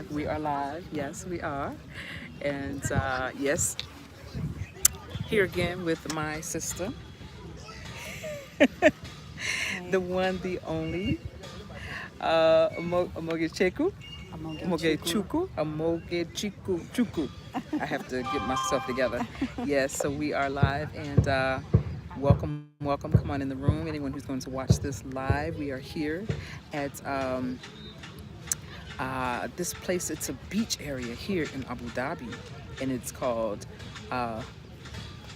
live. We are live. Yes, we are. And yes, here again with my sister, Hey, the one, the only, Amogechukwu. Amogechukwu. Amogechukwu. I have to get myself together. Yes, so we are live and welcome. Come on in the room. Anyone who's going to watch this live, we are here at this place. It's a beach area here in Abu Dhabi, and it's called uh,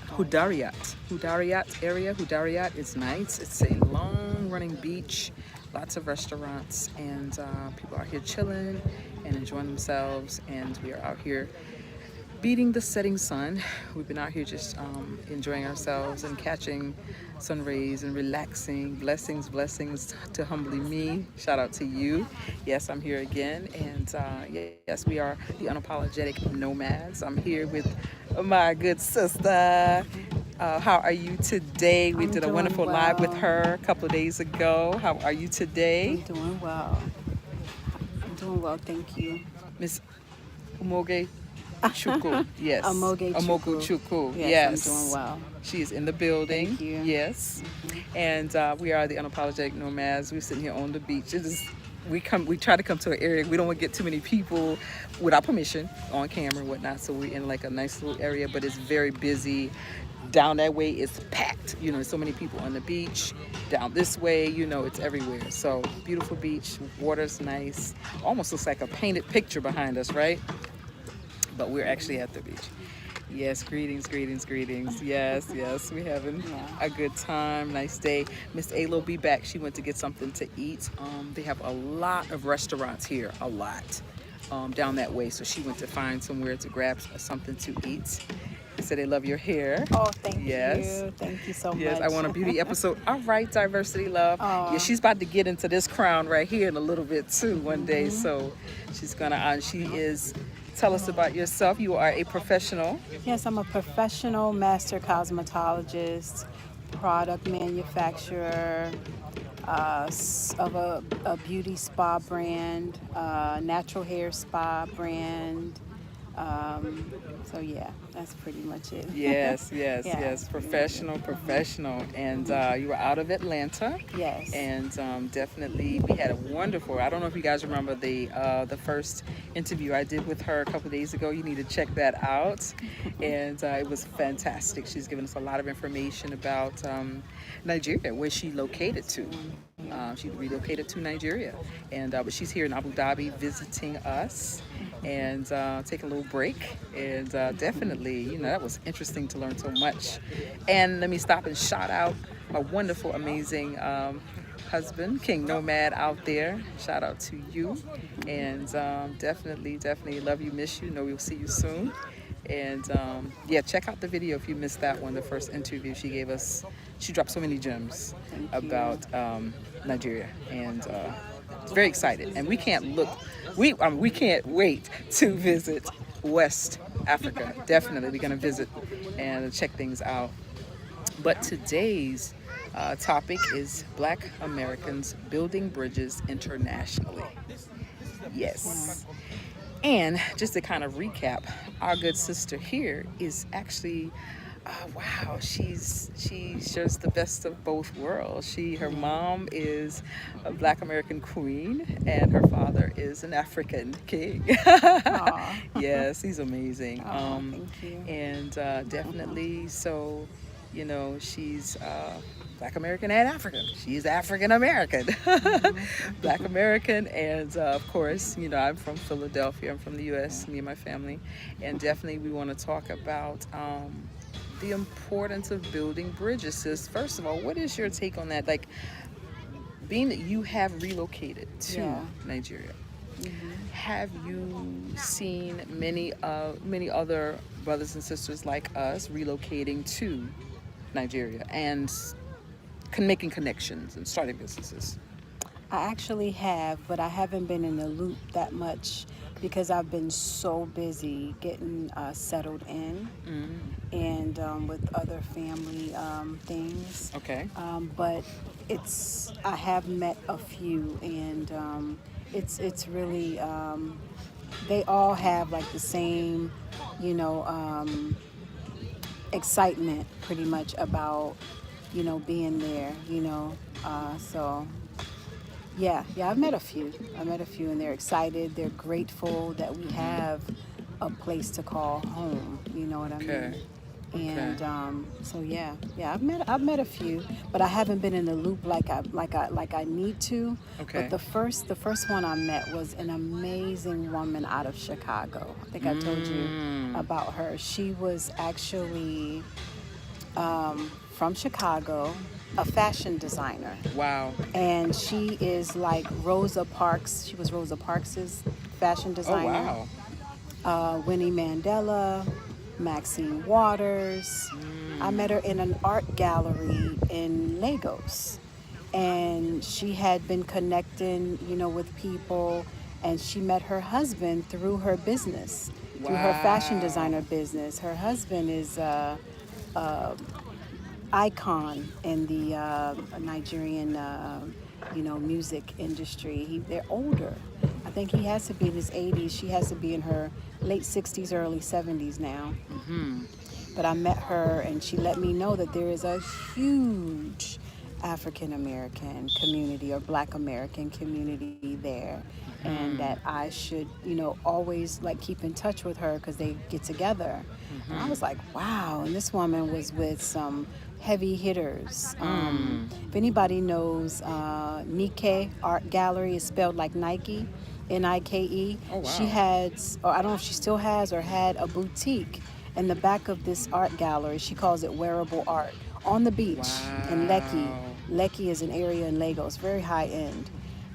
Hudariyat. Hudariyat area. Hudariyat is nice. It's a long running beach, lots of restaurants, and people are here chilling and enjoying themselves. And we are out here beating the setting sun. We've been out here just enjoying ourselves and catching sun rays and relaxing. Blessings to humbly me. Shout out to you. Yes, I'm here again. And yes, we are the Unapologetic Nomads. I'm here with my good sister. How are you today? We I'm did a doing wonderful live with well. her a couple of days ago. How are you I'm today, doing well. I'm doing well, thank you. Miss Umoge Chukwu? Yes. Amoku Amogechukwu. Chukwu. Yes, I'm doing Yes. well. She is in the building. Thank you. Yes. And we are the Unapologetic Nomads. We're sitting here on the beach. It is we try to come to an area. We don't want to get too many people without permission on camera and whatnot. So we're in like a nice little area, but it's very busy. Down that way it's packed. You know, so many people on the beach. Down this way, you know, it's everywhere. So beautiful beach, water's nice. Almost looks like a painted picture behind us, right? But we're actually at the beach. Yes, greetings. Yes, we're having Yeah. a good time. Nice day. Miss Alo be back. She went to get something to eat. They have a lot of restaurants here, a lot down that way. So she went to find somewhere to grab something to eat. They said they love your hair. Oh, thank Yes. you. Thank you so Yes, much. I want a beauty episode. All right, diversity love. Aw. Yeah, she's about to get into this crown right here in a little bit too one day. So she's gonna. She is. Tell us about yourself. You are a professional. Yes, I'm a professional master cosmetologist, product manufacturer of a beauty spa brand, natural hair spa brand. So yeah, that's pretty much it. Yes. Yeah. Professional. And you were out of Atlanta. Yes. And definitely we had a wonderful. I don't know if you guys remember the first interview I did with her a couple of days ago. You need to check that out. And it was fantastic. She's given us a lot of information about Nigeria, where she located to. She relocated to Nigeria, and but she's here in Abu Dhabi visiting us and taking a little break. And definitely, you know, that was interesting to learn so much. And let me stop and shout out my wonderful, amazing husband, King Nomad, out there. Shout out to you, and definitely love you, miss you. Know we'll see you soon. And yeah, check out the video if you missed that one, the first interview she gave us. She dropped so many gems Thank you. about Nigeria, and very excited. And we can't look, we can't wait to visit West Africa. Definitely, we're gonna visit and check things out. But today's topic is Black Americans building bridges internationally. Yes. And just to kind of recap, our good sister here is actually, wow, she's just the best of both worlds. Her mom is a Black American queen, and her father is an African king. Aw. Yes, he's amazing. Aw, thank you. And definitely, so you know, she's Black American and African. She's African American, Black American, and of course, you know, I'm from Philadelphia. I'm from the U.S. Me and my family, and definitely we want to talk about the importance of building bridges. Sis, first of all, what is your take on that? Like, being that you have relocated to Yeah. Nigeria, have you seen many other brothers and sisters like us relocating to Nigeria and making connections and starting businesses? I actually have, but I haven't been in the loop that much because I've been so busy getting settled in and with other family things. Okay. But I have met a few, and it's really they all have like the same, you know, excitement pretty much about, being there, so yeah, I've met a few, and they're excited, they're grateful that we have a place to call home, you know what I Okay. mean? Okay. And so yeah, I've met a few, but I haven't been in the loop like I need to. Okay. But the first one I met was an amazing woman out of Chicago. I think I told you Mm. about her. She was actually from Chicago, a fashion designer, Wow. and she is like Rosa Parks. She was Rosa Parks's fashion Oh designer. wow. Winnie Mandela, Maxine Waters. I met her in an art gallery in Lagos. And she had been connecting, with people. And she met her husband through her business, through her fashion Wow. designer business. Her husband is icon in the Nigerian, music industry. They're older. I think he has to be in his 80s. She has to be in her late 60s, early 70s now. Mm-hmm. But I met her, and she let me know that there is a huge African American community or Black American community there, and that Mm-hmm. I should, always like keep in touch with her because they get together. And I Mm-hmm. was like, wow. And this woman was with some heavy hitters. Mm. If anybody knows, Nike Art Gallery is spelled like Nike, Nike. Oh She wow. had, or I don't know if she still has or had, a boutique in the back of this art gallery. She calls it wearable art on the beach in Lekki. Wow. Lekki is an area in Lagos, very high end.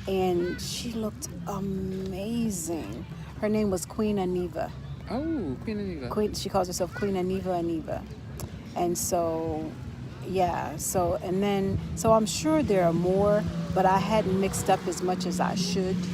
And she looked amazing. Her name was Queen Aniva. Oh, Queen Anita. Queen, she calls herself Queen Aniva. And so, yeah, so I'm sure there are more, but I hadn't mixed up as much as I should. Do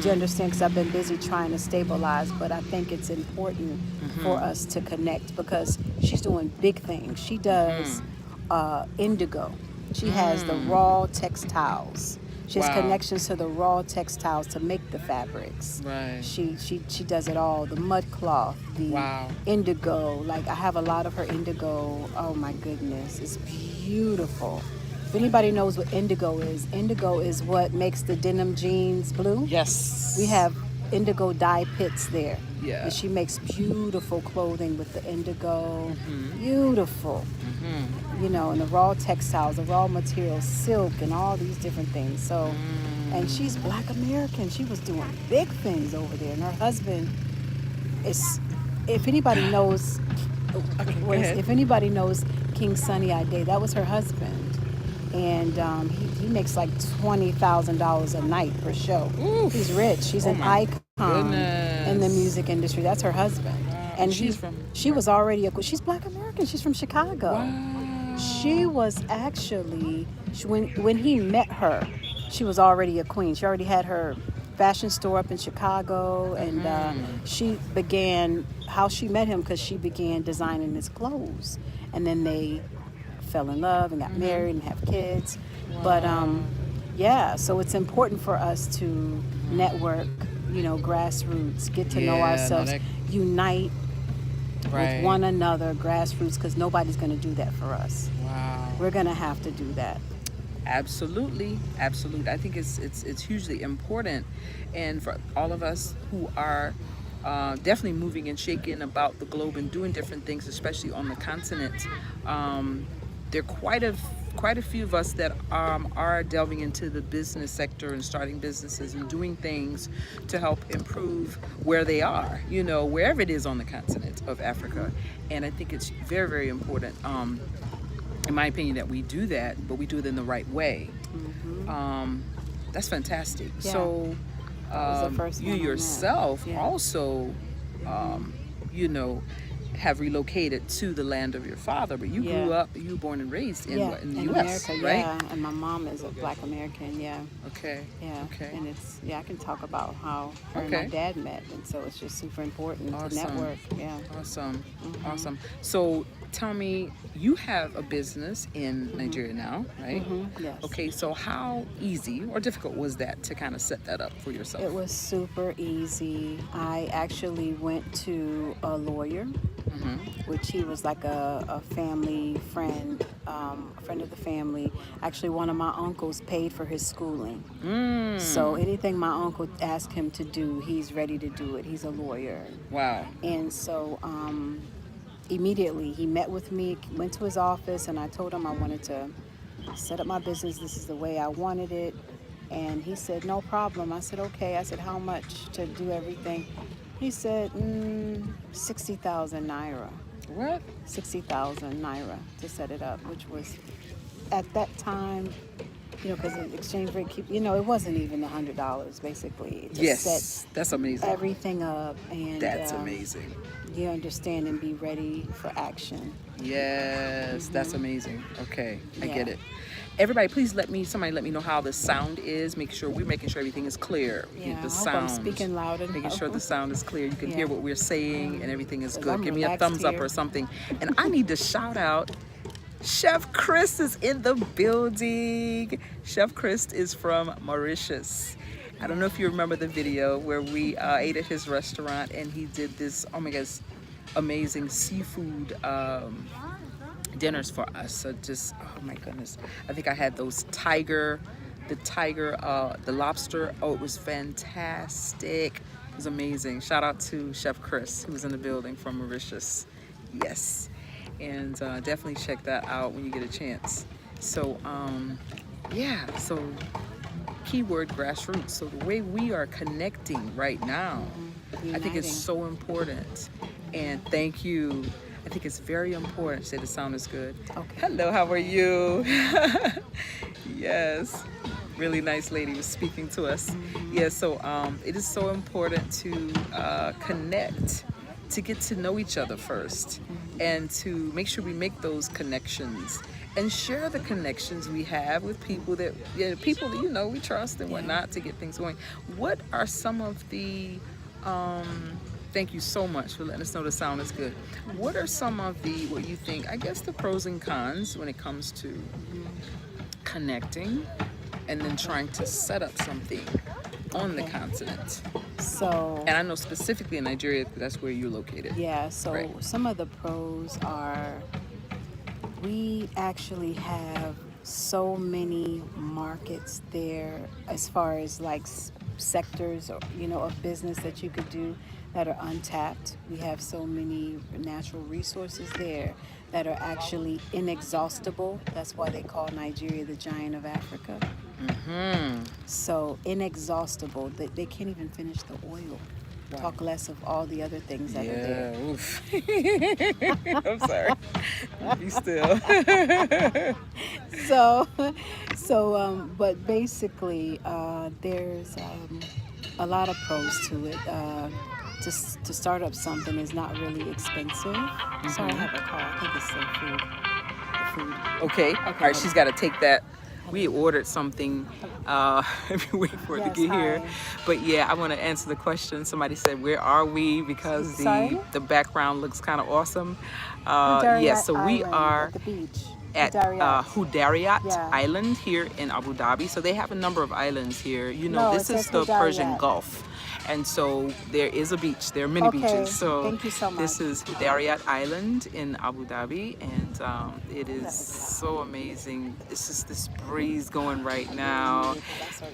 you Mm-hmm. understand? Because I've been busy trying to stabilize, but I think it's important for Mm-hmm. us to connect because she's doing big things. She does Mm-hmm. indigo. She has the Mm. raw textiles. She has Wow. connections to the raw textiles to make the fabrics. Right. She does it all. The mud cloth, the Wow. indigo. Like I have a lot of her indigo. Oh my goodness, it's beautiful. If anybody knows what indigo is what makes the denim jeans blue. We Yes. have indigo dye pits there. Yeah. And she makes beautiful clothing with the indigo. Mm-hmm. Beautiful. Mm-hmm. And the raw textiles, the raw materials, silk, and all these different things. So, and she's Mm. Black American. She was doing big things over there. And her husband is, if anybody knows, Okay, go ahead. if anybody knows King Sunny Ade, that was her husband. And he makes like $20,000 a night per show. Oof. He's rich. He's Oh an my icon in the goodness. music industry. That's her husband. Wow. And She's from she was already she's Black American. She's from Chicago. She Wow. was actually when he met her, she was already a queen. She already had her fashion store up in Chicago, and Mm-hmm. she began how she met him because she began designing his clothes, and then they fell in love and got Mm-hmm. married and have kids. But Wow. yeah, so it's important for us to Mm-hmm. network, grassroots, get to know Yeah, no, ourselves, that unite with right. one another, grassroots, because nobody's going to do that for us. Wow. We're going to have to do that. Absolutely, absolutely. I think it's hugely important, and for all of us who are definitely moving and shaking about the globe and doing different things, especially on the continent. There are quite a few of us that are delving into the business sector and starting businesses and doing things to help improve where they are, wherever it is on the continent of Africa. And I think it's very, very important. In my opinion, that we do that, but we do it in the right way. That's fantastic. Yeah. So, That was the first you one I met. yourself Yeah. also, you know, have relocated to the land of your father, but you grew up, you were born and raised in what, in the U.S., America, right? Yeah, and my mom is a Black American, Okay. Yeah, Okay. and it's I can talk about how her and my dad met, and so it's just super important to network. Awesome. Awesome. So tell me, you have a business in Nigeria now, right? Yes. Okay, so how easy or difficult was that to kind of set that up for yourself? It was super easy. I actually went to a lawyer, which he was like a family friend, a friend of the family. Actually, one of my uncles paid for his schooling. So anything my uncle asked him to do, he's ready to do it. He's a lawyer. Wow. And so immediately he met with me, went to his office, and I told him I wanted to set up my business. This is the way I wanted it. And he said, no problem. I said, okay. I said, how much to do everything? He said, 60,000 naira. What? 60,000 naira to set it up, which was at that time, because the exchange rate it wasn't even $100 basically. It just set that's amazing. everything up, and That's amazing. You understand and be ready for action. Yes, that's amazing. Okay, I get it. Everybody, please somebody let me know how the sound is. Make sure we're making sure everything is clear. Yeah, The I sound. hope I'm speaking loud enough. Making sure the sound is clear. You can hear what we're saying and everything is good. I'm Give me a relaxed thumbs up here. or something. And I need to shout out, Chef Chris is in the building. Chef Chris is from Mauritius. I don't know if you remember the video where we ate at his restaurant and he did this, oh my gosh, amazing seafood dinners for us. So just, oh my goodness. I think I had those the lobster. Oh, it was fantastic. It was amazing. Shout out to Chef Chris, who was in the building from Mauritius. Yes. And definitely check that out when you get a chance. So, so keyword grassroots. So the way we are connecting right now, I think it's so important. And thank you. I think it's very important. Say the sound is good. Okay. Hello, how are you? Yes. Really nice lady was speaking to us. Yeah, so it is so important to connect, to get to know each other first, and to make sure we make those connections and share the connections we have with people that we trust and whatnot to get things going. What are some of the thank you so much for letting us know the sound is good. What are some of what you think, I guess, the pros and cons when it comes to connecting and then trying to set up something on the continent? So, and I know specifically in Nigeria, that's where you're located. Yeah, so some of the pros are we actually have so many markets there as far as like sectors or of business that you could do that are untapped. We have so many natural resources there that are actually inexhaustible. That's why they call Nigeria the giant of Africa. So inexhaustible that they can't even finish the oil. Wow. Talk less of all the other things that are there. Oof. I'm sorry. Be still. But basically, there's a lot of pros to it. To start up something is not really expensive. Sorry, I have a call. I think it's the food. Okay. All right, she's got to take that. We ordered something. We wait for it to get here. But yeah, I want to answer the question. Somebody said, "Where are we?" Because the background looks kind of awesome. Yes, so we are at the beach. At Hudayriyat Island here in Abu Dhabi. So they have a number of islands here. This is the Persian Gulf. And so there is a beach. There are many beaches. So thank you so much. This is Hudayriyat Island in Abu Dhabi, and it is so amazing. This breeze going right now.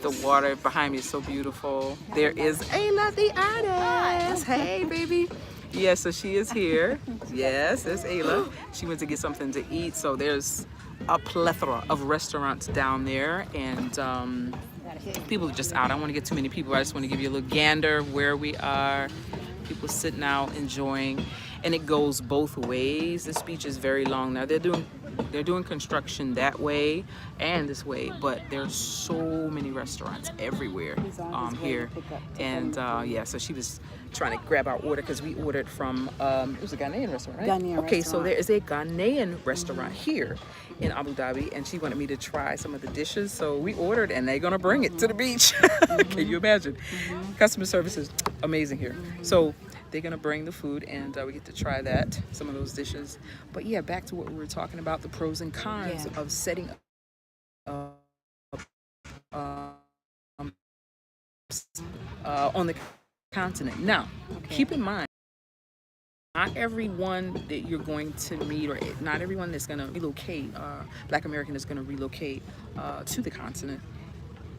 The water behind me is so beautiful. There is Ayla the artist. Hey, baby. Yes, so she is here. Yes, there's Ayla. She went to get something to eat. So there's a plethora of restaurants down there, and people are just out. I don't want to get too many people. I just want to give you a little gander of where we are. People sitting out enjoying, and it goes both ways. This beach is very long now. They're doing construction that way and this way, but there's so many restaurants everywhere here. And so she was trying to grab our order because we ordered from it was a Ghanaian restaurant, right? Ghanaian okay, so restaurant. there is a Ghanaian restaurant here in Abu Dhabi, and she wanted me to try some of the dishes. So we ordered, and they're gonna bring it to the beach. Can you imagine? Customer service is amazing here. So they're gonna bring the food, and we get to try that, some of those dishes. But yeah, back to what we were talking about, the pros and cons Yeah. of setting up on the continent. Now, keep in mind, not everyone that you're going to meet, or not everyone that's going to relocate, Black American that's going to relocate to the continent,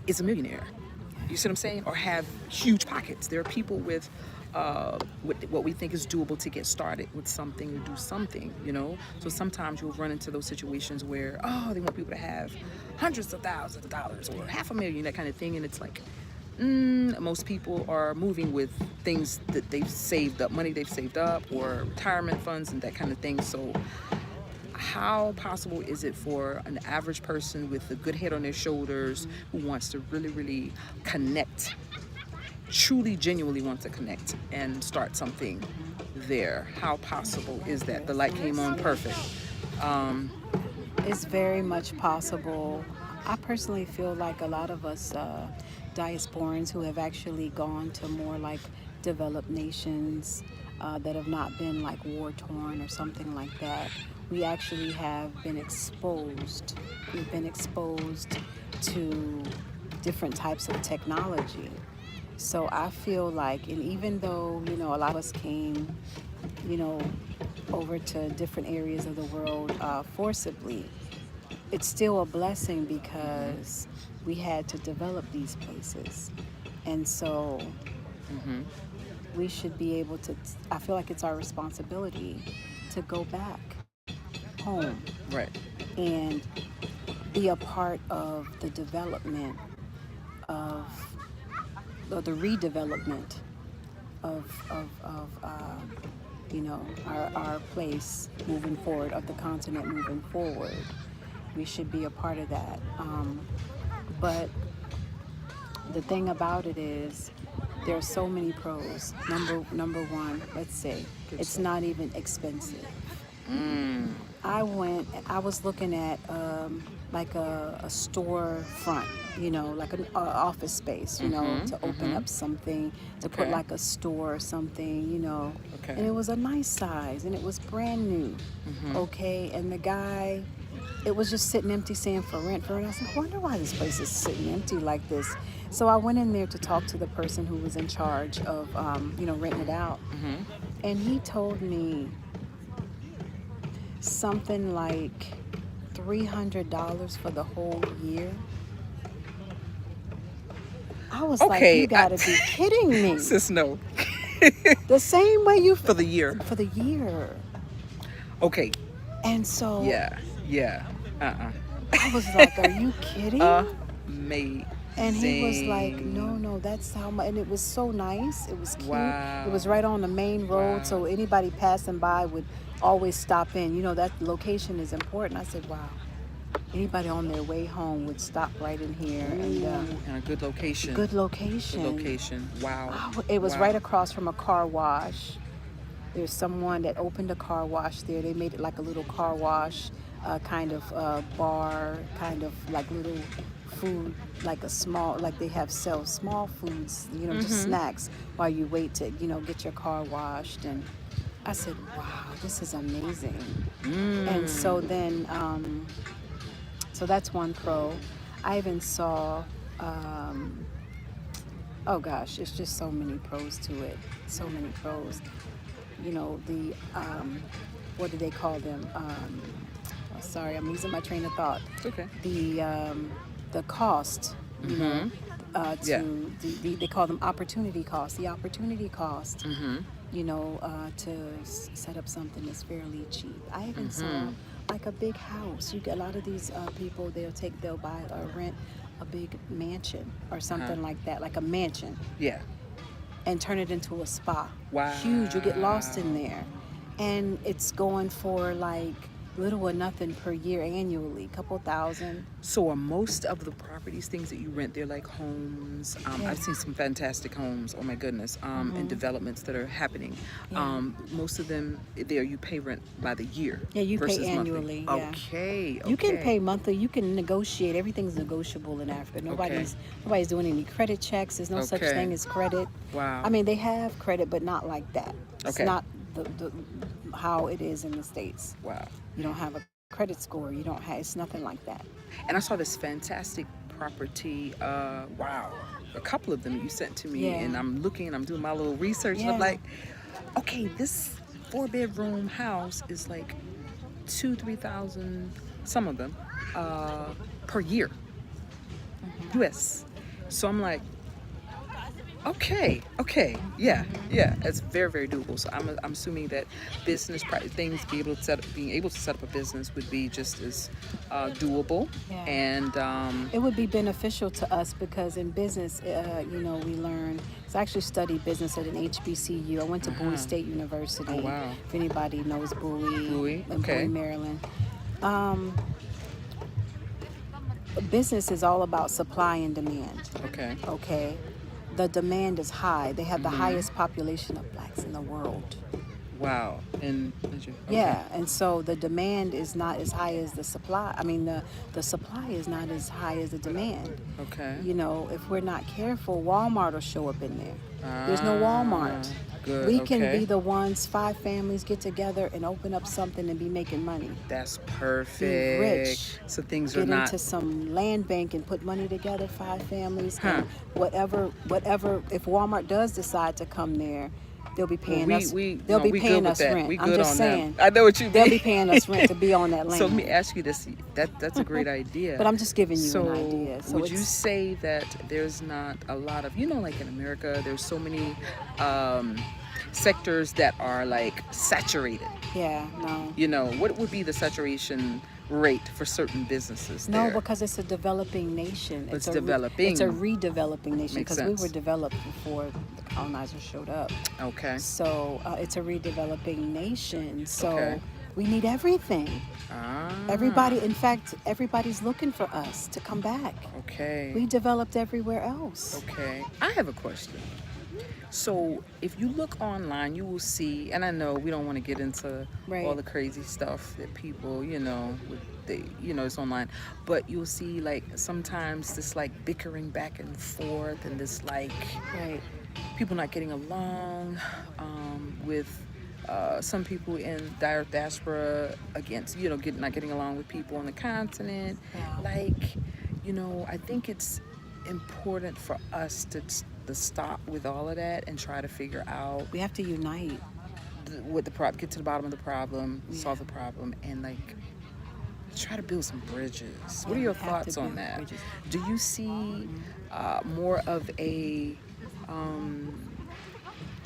is a millionaire. You see what I'm saying? Or have huge pockets. There are people with what we think is doable to get started with something, or do something, you know? So sometimes you'll run into those situations where, they want people to have hundreds of thousands of dollars or $500,000, that kind of thing. And it's like, most people are moving with things that they've saved up, money they've saved up, or retirement funds and that kind of thing. So how possible is it for an average person with a good head on their shoulders who wants to really, really connect, truly, genuinely wants to connect and start something there? How possible is that? The light came on perfect. It's very much possible. I personally feel like a lot of us diasporans who have actually gone to more like developed nations that have not been like war torn or something like that, we actually have been exposed. We've been exposed to different types of technology. So I feel like, and even though, a lot of us came, over to different areas of the world forcibly, it's still a blessing because we had to develop these places. And so we should be able to, I feel like it's our responsibility to go back home. Right. And be a part of the development or the redevelopment of our place moving forward, of the continent moving forward. We should be a part of that. But the thing about it is, there are so many pros. Number one, let's say, it's not even expensive. I was looking at like a store front, like an office space, to open up something, to put like a store or something, and it was a nice size and it was brand new. Okay, and the guy, it was just sitting empty, saying for rent. I said, I wonder why this place is sitting empty like this. So I went in there to talk to the person who was in charge of, renting it out. And he told me something like $300 for the whole year. I was like, you gotta be kidding me. Sis, no. The same way you... For the year. For the year. Okay. And so... Yeah. I was like, are you kidding? Amazing. And he was like, no, that's how much. And it was so nice. It was cute. Wow. It was right on the main road. So anybody passing by would always stop in. That location is important. I said, wow. Anybody on their way home would stop right in here. And a good location. Good location. Good location. Wow. It was right across from a car wash. There's someone that opened a car wash there. They made it like a little car wash, kind of bar, kind of like little food, like a small, like they sell small foods, just snacks while you wait to, get your car washed. And I said, wow, this is amazing. And so then, so that's one pro. I even saw, oh gosh, it's just so many pros to it. So many pros. The, what do they call them? Sorry, I'm losing my train of thought. It's okay. The cost, they call them opportunity costs. The opportunity cost, to set up something is fairly cheap. I even saw like a big house. You get a lot of these people, they'll buy or rent a big mansion or something like that, like a mansion. Yeah. And turn it into a spa. Wow. Huge. You get lost in there. And it's going for like little or nothing per year annually, couple thousand. So are most of the properties things that you rent, they're like homes? Yeah. I've seen some fantastic homes, oh my goodness, and developments that are happening. Yeah. Most of them, there you pay rent by the year. Yeah, you pay versus annually. Monthly. Yeah. Okay. You can pay monthly. You can negotiate. Everything's negotiable in Africa. Nobody's doing any credit checks. There's no such Okay. thing as credit. Wow. I mean, they have credit, but not like that. It's Okay. not the how it is in the States. Wow. You don't have a credit score. You don't have. It's nothing like that. And I saw this fantastic property. Wow. A couple of them you sent to me, Yeah. and I'm looking and I'm doing my little research, and I'm Yeah. like, okay, this 4-bedroom house is like 2,000-3,000, some of them, per year, US. So I'm like, okay, yeah, it's very, very doable. So I'm assuming that business things, being able to set up a business would be just as doable. Yeah. And It would be beneficial to us because in business, we learn. So I actually studied business at an HBCU. I went to Bowie State University. Oh, wow. If anybody knows Bowie, in okay. Bowie, Maryland. Business is all about supply and demand. Okay. Okay. The demand is high. They have the highest population of blacks in the world. Wow. And Yeah, and so the demand is not as high as the supply. I mean, the supply is not as high as the demand. Okay. You know, if we're not careful, Walmart will show up in there. There's no Walmart. Good. We can be the ones, 5 families get together and open up something and be making money. That's perfect. Be rich. So things Get are not. into some land bank and put money together, 5 families. Huh. And whatever, if Walmart does decide to come there, they'll be paying us. They'll be paying us rent. We I'm good just on saying. them. I know what you mean. They'll be paying us rent to be on that land. So let me ask you this. That's a great idea. But I'm just giving you So an idea. So would you say that there's not a lot of, like in America, there's so many sectors that are like saturated? Yeah, no. What would be the saturation rate for certain businesses No, there? because it's a developing nation. It's developing. It's a redeveloping nation Makes because we sense. were developed before the colonizers showed up. Okay. So it's a redeveloping nation. So Okay. we need everything. Ah. Everybody, in fact, everybody's looking for us to come back. Okay. We developed everywhere else. Okay. I have a question. So if you look online, you will see, and I know we don't want to get into all the crazy stuff that people, it's online, but you'll see like sometimes this like bickering back and forth and this like people not getting along with some people in diaspora against, not getting along with people on the continent. Wow. Like, I think it's important for us to stop with all of that and try to figure out We have to unite. get to the bottom of the problem, solve the problem, and like try to build some bridges. What are your thoughts on that? Bridges. Do you see more of a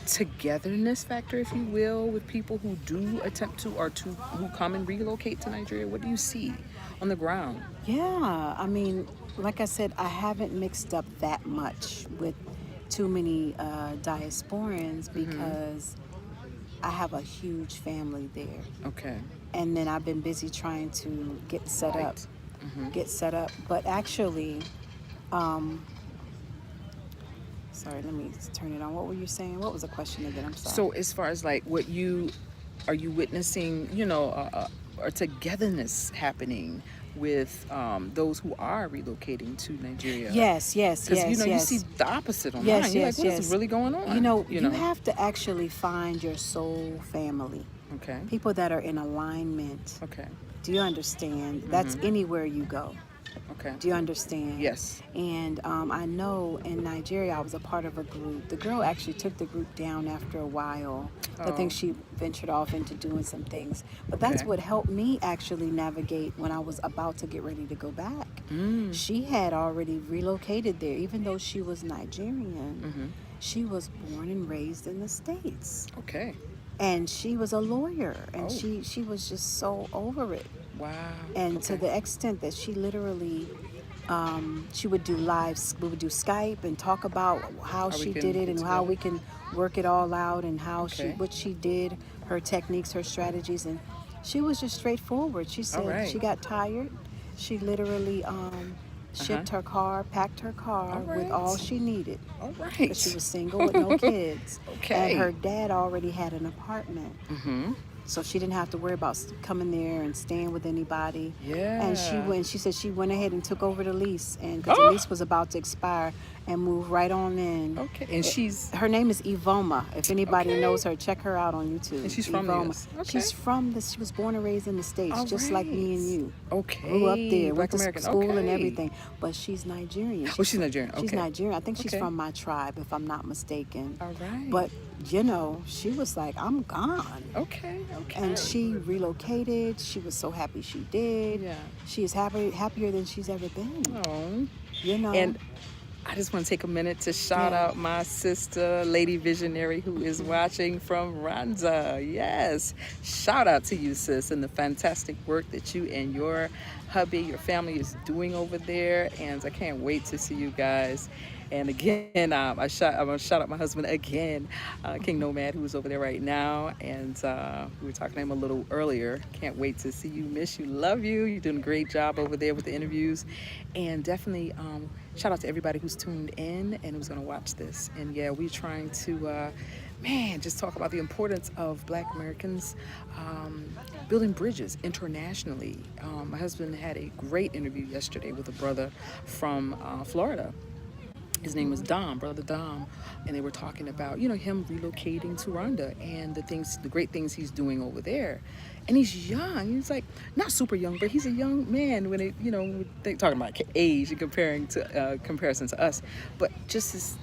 togetherness factor, if you will, with people who do attempt to who come and relocate to Nigeria? What do you see on the ground? Yeah, I mean, like I said, I haven't mixed up that much with too many diasporans because I have a huge family there. Okay. And then I've been busy trying to get set up. But actually, sorry, let me turn it on. What were you saying? What was the question again? I'm sorry. So as far as like are you witnessing, a togetherness happening with those who are relocating to Nigeria? Yes. Because you see the opposite online. You're like, what is really going on? You have to actually find your soul family. Okay. People that are in alignment. Okay. Do you understand? That's anywhere you go. Okay. Do you understand? Yes. And I know in Nigeria, I was a part of a group. The girl actually took the group down after a while. I think she ventured off into doing some things. But that's what helped me actually navigate when I was about to get ready to go back. She had already relocated there, even though she was Nigerian. She was born and raised in the States. Okay. And she was a lawyer, and she was just so over it. Wow. And to the extent that she literally, she would do lives, we would do Skype and talk about how she did it and how we can work it all out and how what she did, her techniques, her strategies. And She was just straightforward. She All said right. she got tired. She literally Uh-huh. shipped her car, packed her car All with all right. she needed All because she right. was single with no kids. And Okay. her dad already had an apartment. Mm-hmm. So she didn't have to worry about coming there and staying with anybody. And Yeah. she said she went ahead and took over the lease, and because the Oh, lease was about to expire, and moved right on in. okay. And she's Her name is Ivoma. If anybody okay. knows her, check her out on And YouTube. she's from the Ivoma. US. Okay. She's from this. She was born and raised in the States, All just like me and right. you. Grew up Okay. there, went Black to American. school and Okay. everything. But she's Nigerian. Oh, she's Nigerian. She's Okay. Nigerian. I think she's Okay. from my tribe, if I'm not mistaken. All right. But she was like, I'm gone. Okay. Okay. And she relocated. She was so happy she did. Yeah. She is happier than she's ever been. Oh. You know. And I just want to take a minute to shout Yeah. out my sister, Lady Visionary, who is watching from Rwanda. Yes. Shout out to you, sis, and the fantastic work that you and your hubby, your family is doing over there. And I can't wait to see you guys. And again, I'm going to shout out my husband again, King Nomad, who's over there right now. And we were talking to him a little earlier. Can't wait to see you, miss you, love you. You're doing a great job over there with the interviews. And definitely shout out to everybody who's tuned in and who's going to watch this. And yeah, we're trying to, just talk about the importance of Black Americans building bridges internationally. My husband had a great interview yesterday with a brother from Florida. His name was Dom, Brother Dom, and they were talking about, him relocating to Rwanda and the great things he's doing over there. And he's young. He's like not super young, but he's a young man when they're talking about age and comparison to us. But just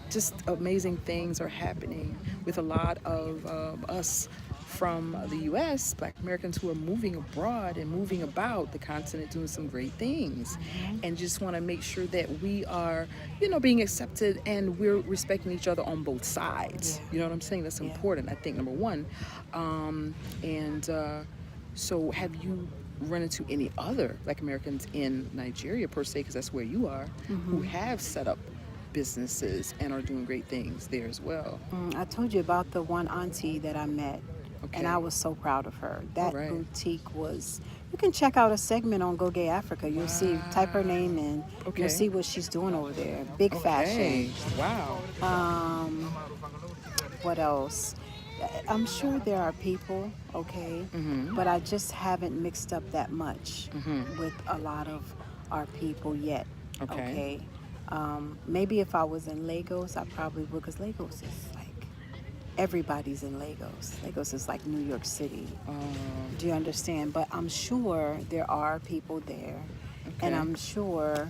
amazing things are happening with a lot of us from the U.S., Black Americans who are moving abroad and moving about the continent doing some great things. And just want to make sure that we are, being accepted and we're respecting each other on both sides. Yeah. You know what I'm saying? That's Yeah. important, I think, number one. So have you run into any other Black Americans in Nigeria, per se, because that's where you are, who have set up businesses and are doing great things there as well? I told you about the one auntie that I met. Okay. And I was so proud of her. That All right. boutique was, you can check out a segment on Go Gay Africa. You'll see, type her name in. Okay. You'll see what she's doing over there. Big fashion. Wow. What else? I'm sure there are people, okay, but I just haven't mixed up that much with a lot of our people yet, Okay. Maybe if I was in Lagos, I probably would, because Lagos is like, everybody's in Lagos. Lagos is like New York City. Do you understand? But I'm sure there are people there, and Okay. I'm sure,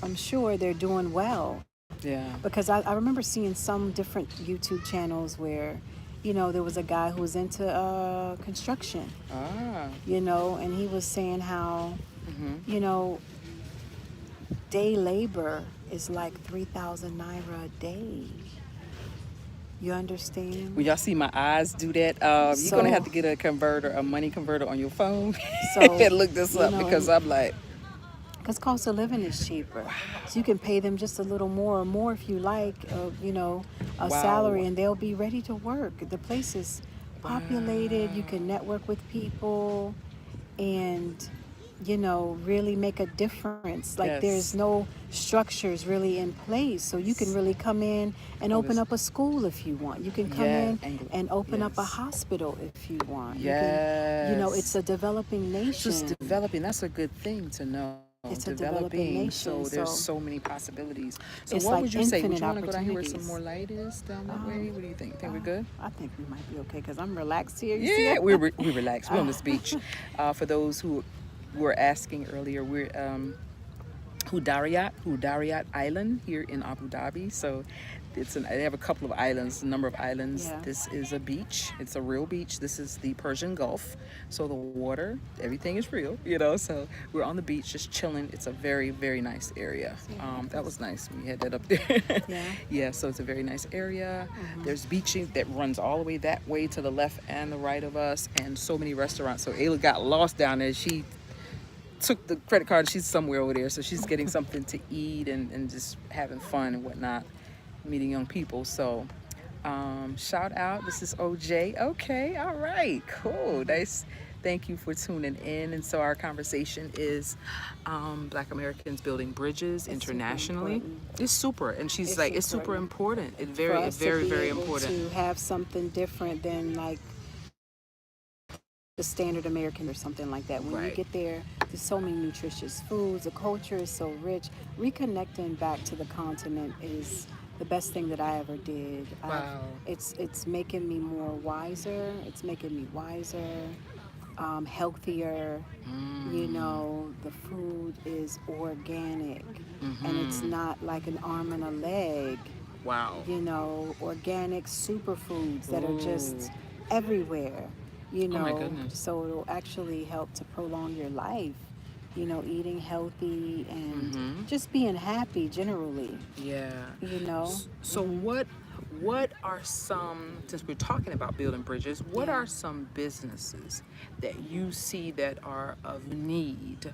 I'm sure they're doing well. Yeah. Because I remember seeing some different YouTube channels where, there was a guy who was into construction, Ah. and he was saying how, day labor is like 3,000 naira a day. You understand? When y'all see my eyes do that, you're So- gonna have to get a money converter on your phone So, and look this up, and- because I'm like, Because cost of living is cheaper. So you can pay them just a little more or more if you like, a salary, and they'll be ready to work. The place is populated. You can network with people and, really make a difference. Like Yes. there's no structures really in place. So you can really come in and open up a school if you want. You can come in and open up a yes. hospital if you want. Yes. You can, it's a developing nation. just developing. That's a good thing to know. It's a developing nation, So there's so so many possibilities. So it's what like would you say? Would infinite you want to go down here where some opportunities. more light is down that way? What do you think? Think we're good? I think we might be okay because I'm relaxed here. You see Yeah, it? we relax. We're on this beach. For those who were asking earlier, we're Hudariat Island here in Abu Dhabi. So they have a couple of islands, a number of islands. Yeah. This is a beach. It's a real beach. This is the Persian Gulf. So the water, everything is real, So we're on the beach just chilling. It's a very, very nice area. That was nice. We had that up there. Yeah. Yeah, so it's a very nice area. There's beaching that runs all the way that way to the left and the right of us, and so many restaurants. So Ayla got lost down there. She took the credit card. She's somewhere over there, so she's getting something to eat and just having fun and whatnot, meeting young people. So Shout out. This is OJ. Okay. All right. Cool. Nice. Thank you for tuning in. And so our conversation is Black Americans building bridges It's super internationally. important. It's super. And she's like, it's super important. It's For very, us to very, be very able important. to have something different than like the standard American or something like that. When you Right. get there, there's so many nutritious foods. The culture is so rich. Reconnecting back to the continent is the best thing that I ever did. Wow. It's making me more wiser. It's making me wiser, healthier. You know, the food is organic, and it's not like an arm and a leg. Wow. You know, organic superfoods that are just Ooh. everywhere, you Oh my know, goodness. so it'll actually help to prolong your life, you know, eating healthy and just being happy generally, Yeah. you know. So what are some, since we're talking about building bridges, what Yeah. are some businesses that you see that are of need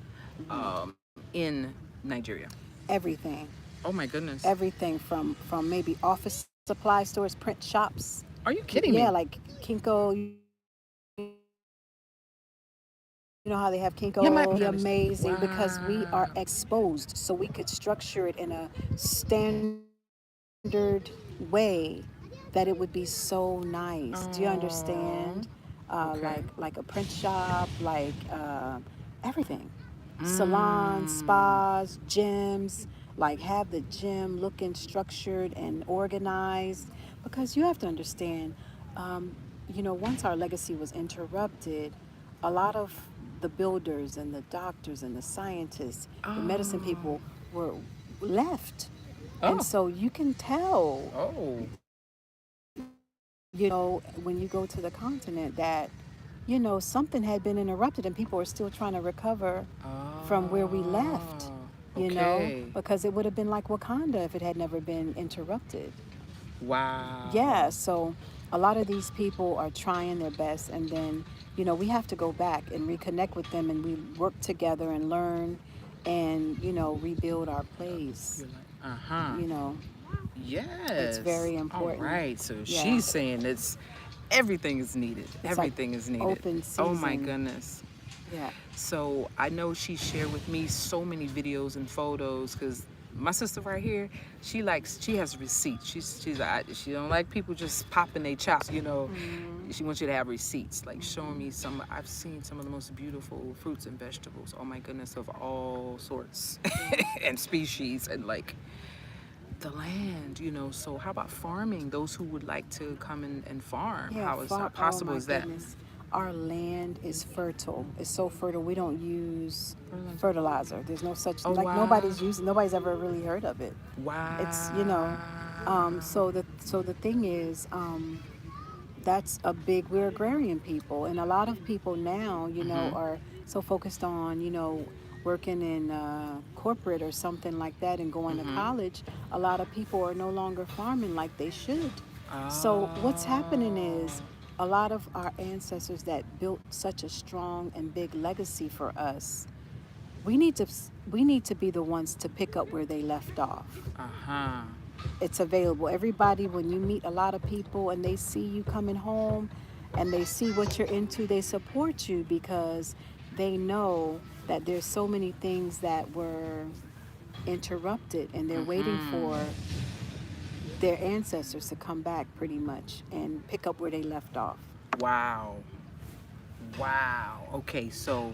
in Nigeria? Everything, Oh my goodness. everything from maybe office supply stores, print shops. Are you kidding Yeah, me? like Kinko, you know how they have Yeah, my Kinko, be amazing because we are wow. exposed, so we could structure it in a standard way that it would be so nice. Do you Oh. understand? Okay. Like a print shop, like everything, salons, Mm. spas, gyms. Like have the gym looking structured and organized because you have to understand. Um, you know, once our legacy was interrupted, a lot of the builders and the doctors and the scientists, the medicine Oh. people were left. And Oh. so you can tell, Oh. you know, when you go to the continent that, you know, something had been interrupted and people are still trying to recover from where we left, Oh. you know, Okay. because it would have been like Wakanda if it had never been interrupted. Yeah, Wow. so a lot of these people are trying their best, and then, you know, we have to go back and reconnect with them, and we work together and learn and, you know, rebuild our place. You're like, uh-huh. You know, it's Yes. very All important. right. So Yeah, she's saying it's everything is needed. it's like Everything is needed. open Oh my season. goodness. Yeah. So I know she shared with me so many videos and photos because my sister right here, she has receipts. She don't like people just popping their chops. You know, Mm, she wants you to have receipts, like showing me some. I've seen some of the most beautiful fruits and vegetables. Oh my goodness, of all sorts yeah. and species, and like the land. You know, so how about farming? Those who would like to come and farm, Yeah, how oh possible my is that? goodness. Our land is fertile. It's so fertile. We don't use Fertilizer. fertilizer. There's no such, Oh like wow. nobody's ever really heard of it. It's, you know, Wow. so the thing is, that's a big, we're agrarian people, and a lot of people now, you know, Mm-hmm. are so focused on, you know, working in corporate or something like that and going to Mm-hmm. college. A lot of people are no longer farming like they should. So what's happening is Oh. a lot of our ancestors that built such a strong and big legacy for us, we need to we need to be the ones to pick up where they left off. Uh-huh. It's available. Everybody, when you meet a lot of people and they see you coming home and they see what you're into, they support you because they know that there's so many things that were interrupted and they're waiting Mm-hmm. for their ancestors to come back pretty much and pick up where they left off. Wow. Wow. Okay, so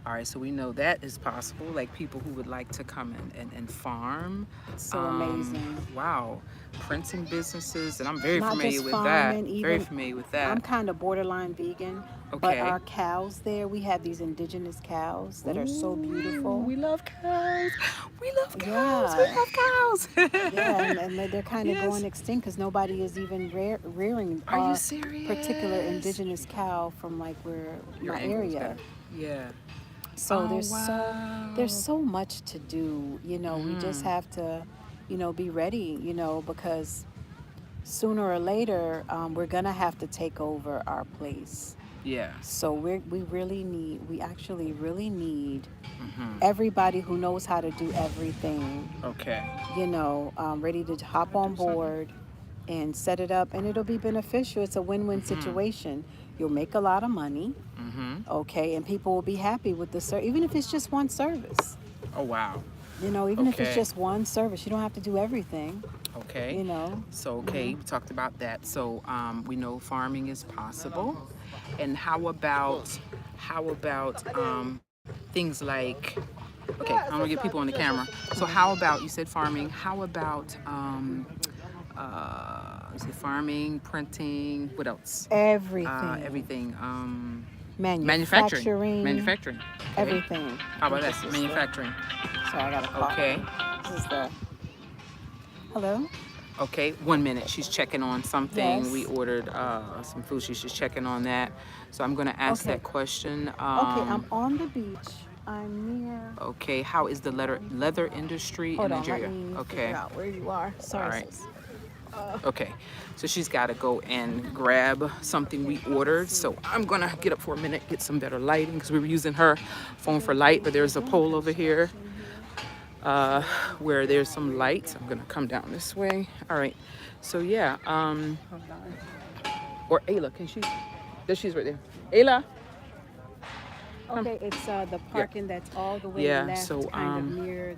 all right, so we know that is possible, like people who would like to come and farm. It's so amazing. Wow. Printing businesses, and I'm very Not familiar just with that. farming, Very even familiar with I'm that. kind of borderline vegan, but Okay. our cows there, we have these indigenous cows that are so Ooh, beautiful. we love cows. We love cows. We Yeah, love yeah, cows. and they're kind of going Yes. extinct because nobody is even rearing Are you our particular serious? indigenous cow from like where Your my angle is area. better. Yeah. So Oh wow. there's so much to do. You know, we just Mhm. have to, you know, be ready. You know, because sooner or later, we're gonna have to take over our place. Yeah. So we actually really need Mhm. everybody who knows how to do everything, Okay. you know, ready to hop Gotta on do something. board and set it up, and it'll be beneficial. It's a win-win situation. You'll make a lot of money, okay, and people will be happy with the service, even if it's just one service. Oh, wow. You know, even if it's Okay. just one service, you don't have to do everything. Okay. You know. So, okay, we talked about that. So, we know farming is possible. And how about things like, okay, I'm gonna get people on the camera. So how about, you said farming, how about you said farming, printing, what else? Everything. Everything. Manufacturing. Manufacturing. Okay. Everything. How about that? Manufacturing. So I got a call. Okay. This is the. Hello. Okay, 1 minute. She's checking on something. Yes. We ordered some food. She's just checking on that. So I'm gonna ask Okay. that question. Okay, I'm on the beach. I'm near. Okay, how is the leather industry Hold in on, Nigeria? let me Okay. figure out where you are. Sorry. All right. sis. Okay, so she's got to go and grab something we ordered. So I'm gonna get up for a minute, get some better lighting, because we were using her phone for light, but there's a pole over here where there's some lights. I'm gonna come down this way. All right, so yeah, Hold on. or Ayla, can she? There, she's right there. Ayla. Okay, it's the parking that's all the way Yeah, left, so, kind of near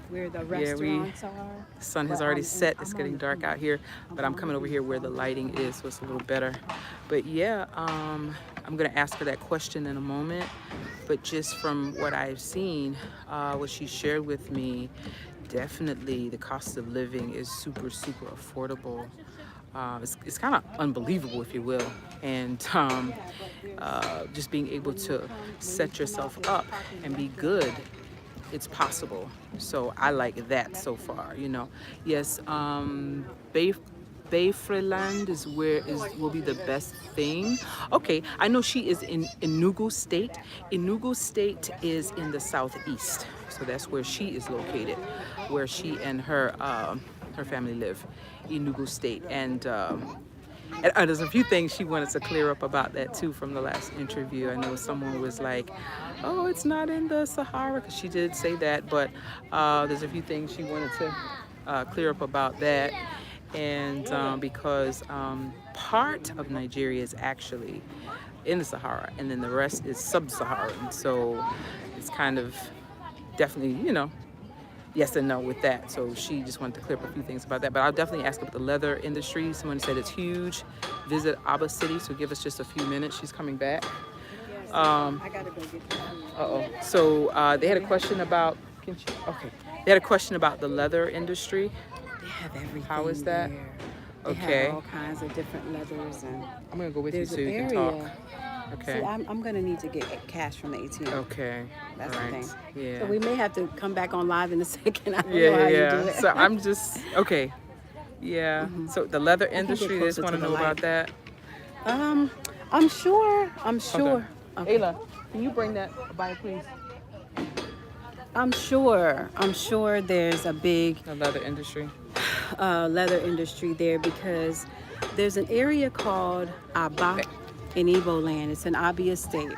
where the yeah, restaurants are. The sun has But already I'm set. I'm It's on getting the dark out beach. here, but I'm coming over here where the lighting is, so it's a little better. But yeah, I'm gonna ask her that question in a moment. But just from what I've seen, what she shared with me, definitely the cost of living is super affordable. It's kind of unbelievable, if you will, and just being able to set yourself up and be good, it's possible. So I like that so far, you know. Yes, Bayfreland is will be the best thing. Okay, I know she is in Enugu State. Enugu State is in the southeast, so that's where she is located, where she and her family live, Enugu State, and there's a few things she wanted to clear up about that too from the last interview. I know someone was like, "Oh, it's not in the Sahara," because she did say that, but there's a few things she wanted to clear up about that, and because part of Nigeria is actually in the Sahara, and then the rest is sub-Saharan, so it's kind of definitely, you know, yes and no with that. So she just wanted to clear up a few things about that. But I'll definitely ask about the leather industry. Someone said it's huge. Visit Aba City, so give us just a few minutes. She's coming back. I gotta go get the So they had a question about, okay. They had a question about the leather industry. They have everything. How is that? There. They Okay. have all kinds of different leathers, and I'm gonna go with you there's so an you can area. talk. Okay. See, I'm gonna need to get cash from the ATM. Okay. That's All the right. thing. Yeah. So we may have to come back on live in a second. I don't know how you do it. So I'm just okay. Yeah. So the leather industry, they just closer want to to the know about light. that. I'm sure. Okay. Ayla, can you bring that by, please? I'm sure there's a big The leather industry. leather industry there, because there's an area called Aba in Igbo land. It's an Abia state.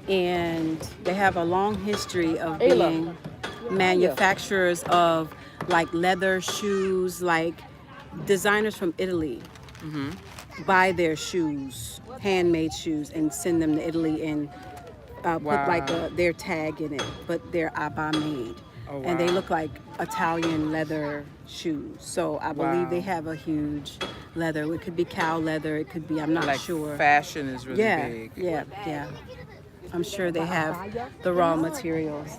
And they have a long history of being manufacturers of like leather shoes, like designers from Italy buy their shoes, handmade shoes, and send them to Italy and put like their tag in it, but they're Aba made. Oh, And they wow. look like Italian leather shoes. So I believe they have a huge leather. It could be cow leather. It could be, I'm not Like sure. fashion is really big. Yeah. I'm sure they have the raw materials.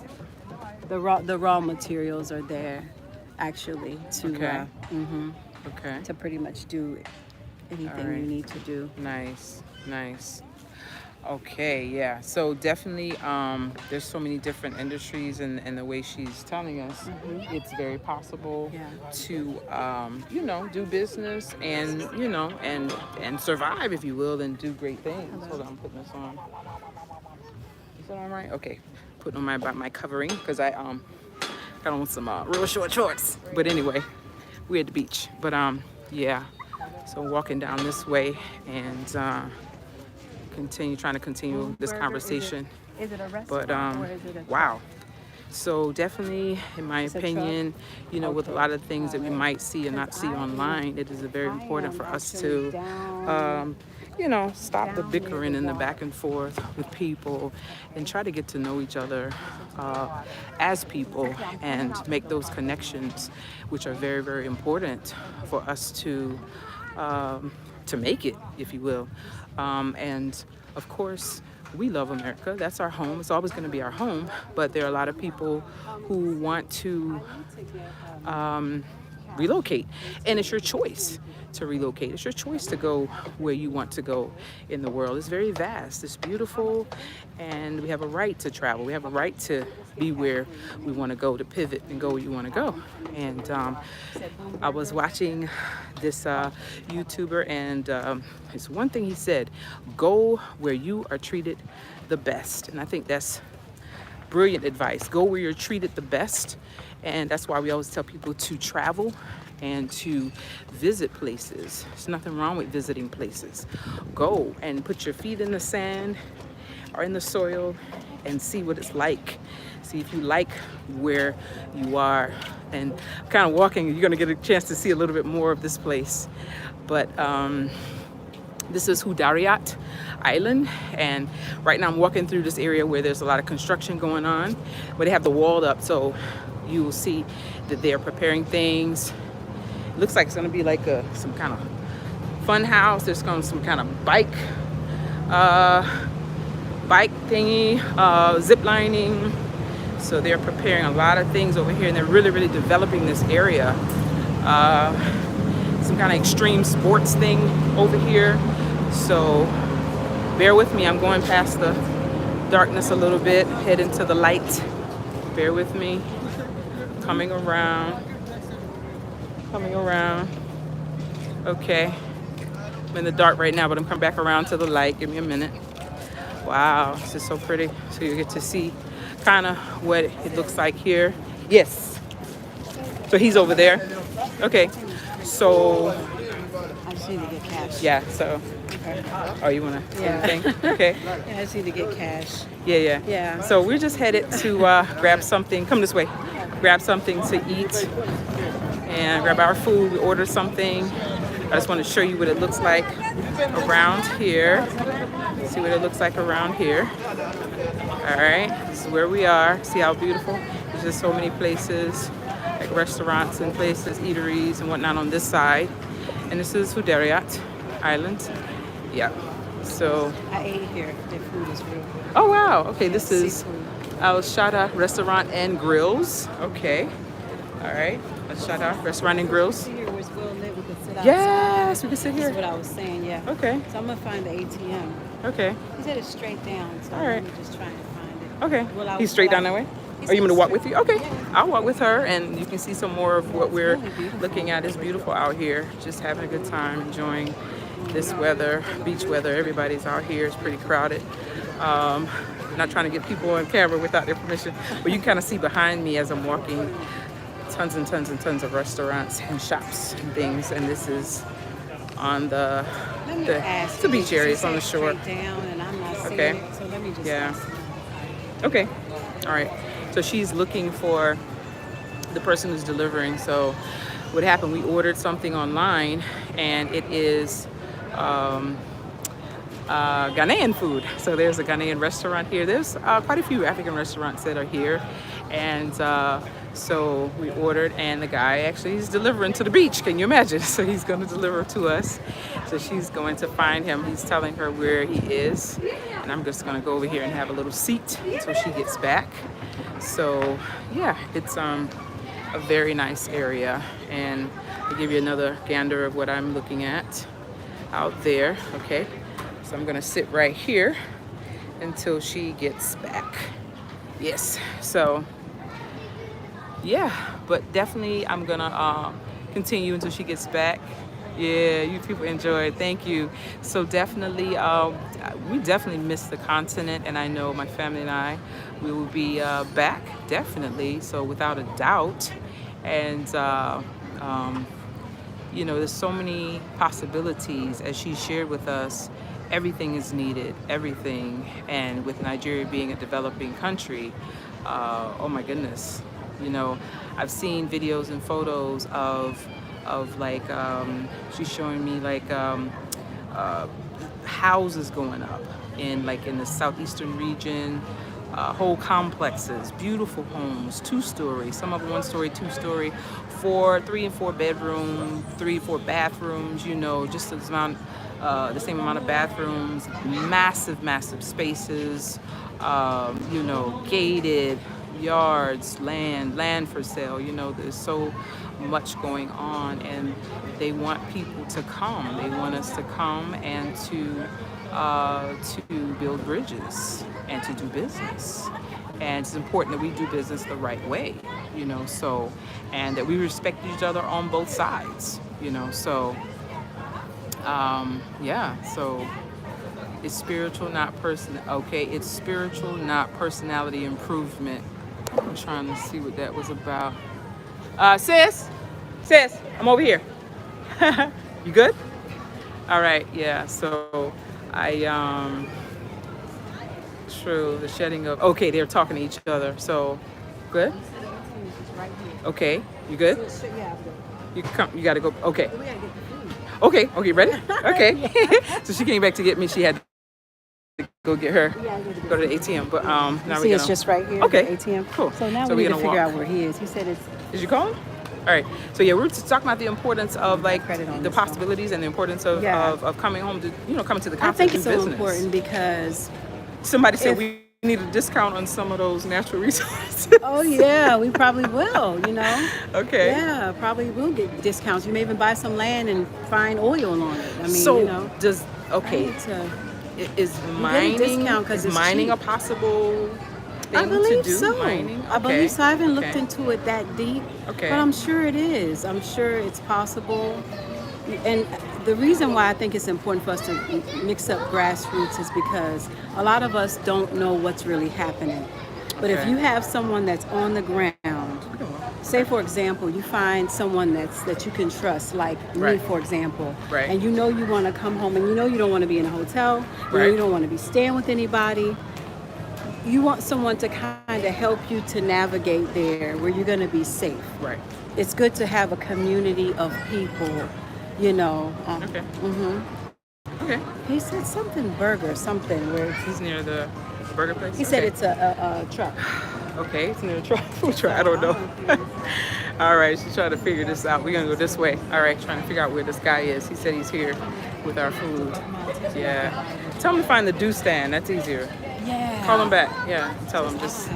The raw materials are there, actually, to Okay. Okay. to pretty much do anything All right. you need to do. Nice. Okay, yeah. So definitely, there's so many different industries, and the way she's telling us, it's very possible to, you know, do business and, you know, and survive, if you will, and do great things. Hold on, I'm putting this on. Is that all right? Okay, putting on my covering because I got on some real short shorts. But anyway, we're at the beach. But yeah. So walking down this way and trying to continue this conversation. Is it a restaurant But or is it a wow, So definitely, in my opinion, you know, with a lot of things that we might see and not see online, it is very important for us to, you know, stop the bickering and the back and forth with people and try to get to know each other as people and make those connections, which are very, very important for us to make it, if you will. And of course, we love America. That's our home. It's always going to be our home. But there are a lot of people who want to relocate. And it's your choice to relocate. It's your choice to go where you want to go in the world. It's very vast. It's beautiful. And we have a right to travel. We have a right to be where we want to go, to pivot and go where you want to go. And I was watching this YouTuber, and it's one thing he said: go where you are treated the best. And I think that's brilliant advice. Go where you're treated the best. And that's why we always tell people to travel and to visit places. There's nothing wrong with visiting places. Go and put your feet in the sand or in the soil and see what it's like. See if you like where you are. And kind of walking, you're gonna get a chance to see a little bit more of this place. But this is Hudariat Island, and right now I'm walking through this area where there's a lot of construction going on, but they have the wall up, so you will see that they're preparing things. It looks like it's gonna be like some kind of fun house. There's gonna be some kind of bike thingy, zip lining. So they're preparing a lot of things over here, and they're really, really developing this area. Some kind of extreme sports thing over here. So bear with me. I'm going past the darkness a little bit, heading to the light. Bear with me. Coming around. Okay. I'm in the dark right now, but I'm coming back around to the light. Give me a minute. Wow, this is so pretty. So you get to see kind of what it looks like here. Yes. So he's over there. Okay. So I just need to get cash. yeah, so Okay. oh, you wanna say Yeah. anything? Okay. Yeah, I just need to get cash. Yeah. Yeah. So we're just headed to grab something. Come this way. Grab something to eat and grab our food. We ordered something. I just want to show you what it looks like around here. See what it looks like around here. All right, this is where we are. See how beautiful? There's just so many places, like restaurants and places, eateries and whatnot on this side. And this is Hudariat Island. Yeah. So. I ate here. Their food is real good. Oh wow. Okay, this Yeah, is seafood. Al Shada Restaurant and Grills. Okay. All right. Al Shada Restaurant and Grills. See here where it's well lit. We can sit outside. Yes, we can sit That's here. what I was saying. Yeah. Okay. So I'm gonna find the ATM. Okay. He said it's straight down. So All right. I'm just trying to find it. Okay. Will I- He's straight will down I- that way? He Are you said going to walk straight. with you? Okay. Yeah. I'll walk with her, and you can see some more of what we're really beautiful. looking at. It's beautiful out here. Just having a good time, enjoying this weather, beach weather. Everybody's out here. It's pretty crowded. Not trying to get people on camera without their permission, but you can kind of see behind me as I'm walking tons and tons and tons of restaurants and shops and things. And this is on the Let me ask it's a you, beach she area. It's on the said shore. straight down, and I'm not seeing Okay. it, so let me just Yeah. ask you. Okay. All right. So she's looking for the person who's delivering. So what happened, we ordered something online, and it is Ghanaian food. So there's a Ghanaian restaurant here. There's quite a few African restaurants that are here. And so we ordered, and the guy actually is delivering to the beach. Can you imagine? So he's going to deliver to us. So she's going to find him. He's telling her where he is. And I'm just going to go over here and have a little seat until she gets back. So yeah, it's a very nice area. And I'll give you another gander of what I'm looking at out there. Okay. So I'm going to sit right here until she gets back. Yes. So yeah, but definitely I'm gonna continue until she gets back. Yeah, you people enjoy it. Thank you. So definitely, we definitely miss the continent, and I know my family and I, we will be back definitely. So without a doubt, and you know, there's so many possibilities as she shared with us. Everything is needed, everything, and with Nigeria being a developing country. oh my goodness, you know, I've seen videos and photos of like she's showing me like uh, houses going up in like in the southeastern region, whole complexes, beautiful homes, 2-story, some of them 1-story, 2-story, 3 and 4 bedroom, 3 4 bathrooms, you know, just the same amount of bathrooms, massive spaces, you know, gated yards, land for sale. You know, there's so much going on, and they want people to come. They want us to come and to build bridges and to do business. And it's important that we do business the right way, you know, so, and that we respect each other on both sides, you know, so, yeah, so it's spiritual, not okay, it's spiritual, not personality improvement. I'm trying to see what that was about. Sis, I'm over here. You good? All right, yeah, so true, the shedding of, okay, they're talking to each other, so, good? Okay, you good? You come, you gotta go, okay. Okay, ready? Okay. So she came back to get me, she had to go get her, go to the ATM, but now See, it's just right here. Okay, the ATM. cool. So now So we we're need to gonna figure walk. out where he is. He said it's. Did you call him? All right. So yeah, we're just talking about the importance of like Credit on the this one. possibilities and the importance of, Yeah. of coming home to, you know, coming to the I conference think and it's do so business. important because. Somebody said if- we need a discount on some of those natural resources. Oh yeah, we probably will. You know. Okay. Yeah, probably will get discounts. You may even buy some land and find oil on it. I mean, So you know. does I okay? need to- Is get a mining discount 'cause is it's mining cheap. a possible I thing to believe do? so. Mining? I believe so. I haven't looked Okay. into it that deep, Okay. but I'm sure it is. I'm sure it's possible. And the reason why I think it's important for us to mix up grassroots is because a lot of us don't know what's really happening. But if Okay. you have someone that's on the ground, say for example, you find someone that you can trust, like me Right. for example, Right. and you know you want to come home and you know you don't want to be in a hotel, you know Right. you don't want to be staying with anybody. You want someone to kind of help you to navigate there where you're going to be safe. Right. It's good to have a community of people, you know. Okay. Okay. He said something burger, something where He's near the burger place. he said Okay. it's a truck. Okay, it's near the food truck. I don't know. All right, she's trying to figure this out. We're gonna go this way. All right, trying to figure out where this guy is. He said he's here with our food. Yeah. Tell him to find the do stand. That's easier. Yeah. Call him back. Yeah. Tell him just.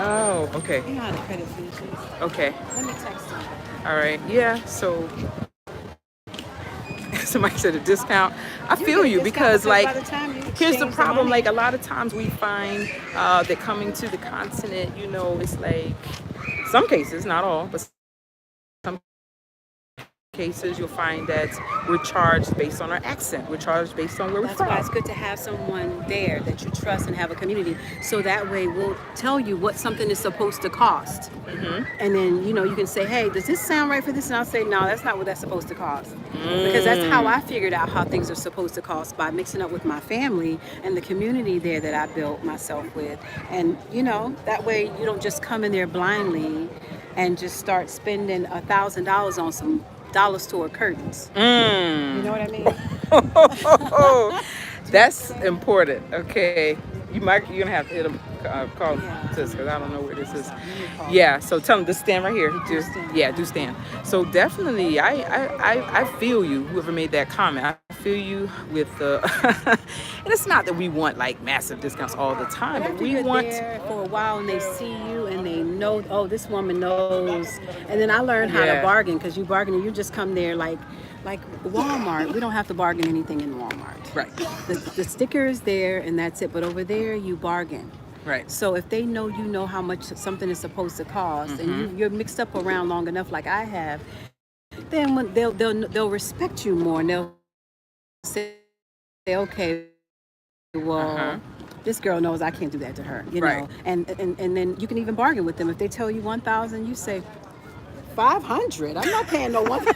Oh, okay. You know how the credit features. Okay. Let me text him. All right. Yeah. So somebody said a discount. I feel you because like by the time you here's the exchange problem. money- Like a lot of times we find that coming to the continent, you know, it's like some cases, not all, but some cases you'll find that we're charged based on our accent. We're charged based on where we're That's from. why it's good to have someone there that you trust and have a community. So that way we'll tell you what something is supposed to cost. And then, you know, you can say, hey, does this sound right for this? And I'll say, no, that's not what that's supposed to cost. Because that's how I figured out how things are supposed to cost, by mixing up with my family and the community there that I built myself with. And, you know, that way you don't just come in there blindly and just start spending $1,000 on some dollar store curtains. You know what I mean? That's important. Okay, you're gonna have to hit him, call this because I don't know where this is. Yeah, so tell him to stand right here. Do stand. So definitely, I feel you. Whoever made that comment, I feel you with the. And it's not that we want like massive discounts all the time, but After we you're want. there for a while and they see you and they know, oh, this woman knows. And then I learned how to Yeah. bargain, because you bargain and you just come there like Walmart. We don't have to bargain anything in Walmart. Right. The sticker is there and that's it. But over there you bargain. Right. So if they know you know how much something is supposed to cost, and you're mixed up around long enough like I have, then when they'll respect you more, and they'll say, okay, well, this girl knows I can't do that to her, you know. Right. And then you can even bargain with them. If they tell you 1,000, you say $500. I'm not paying no one.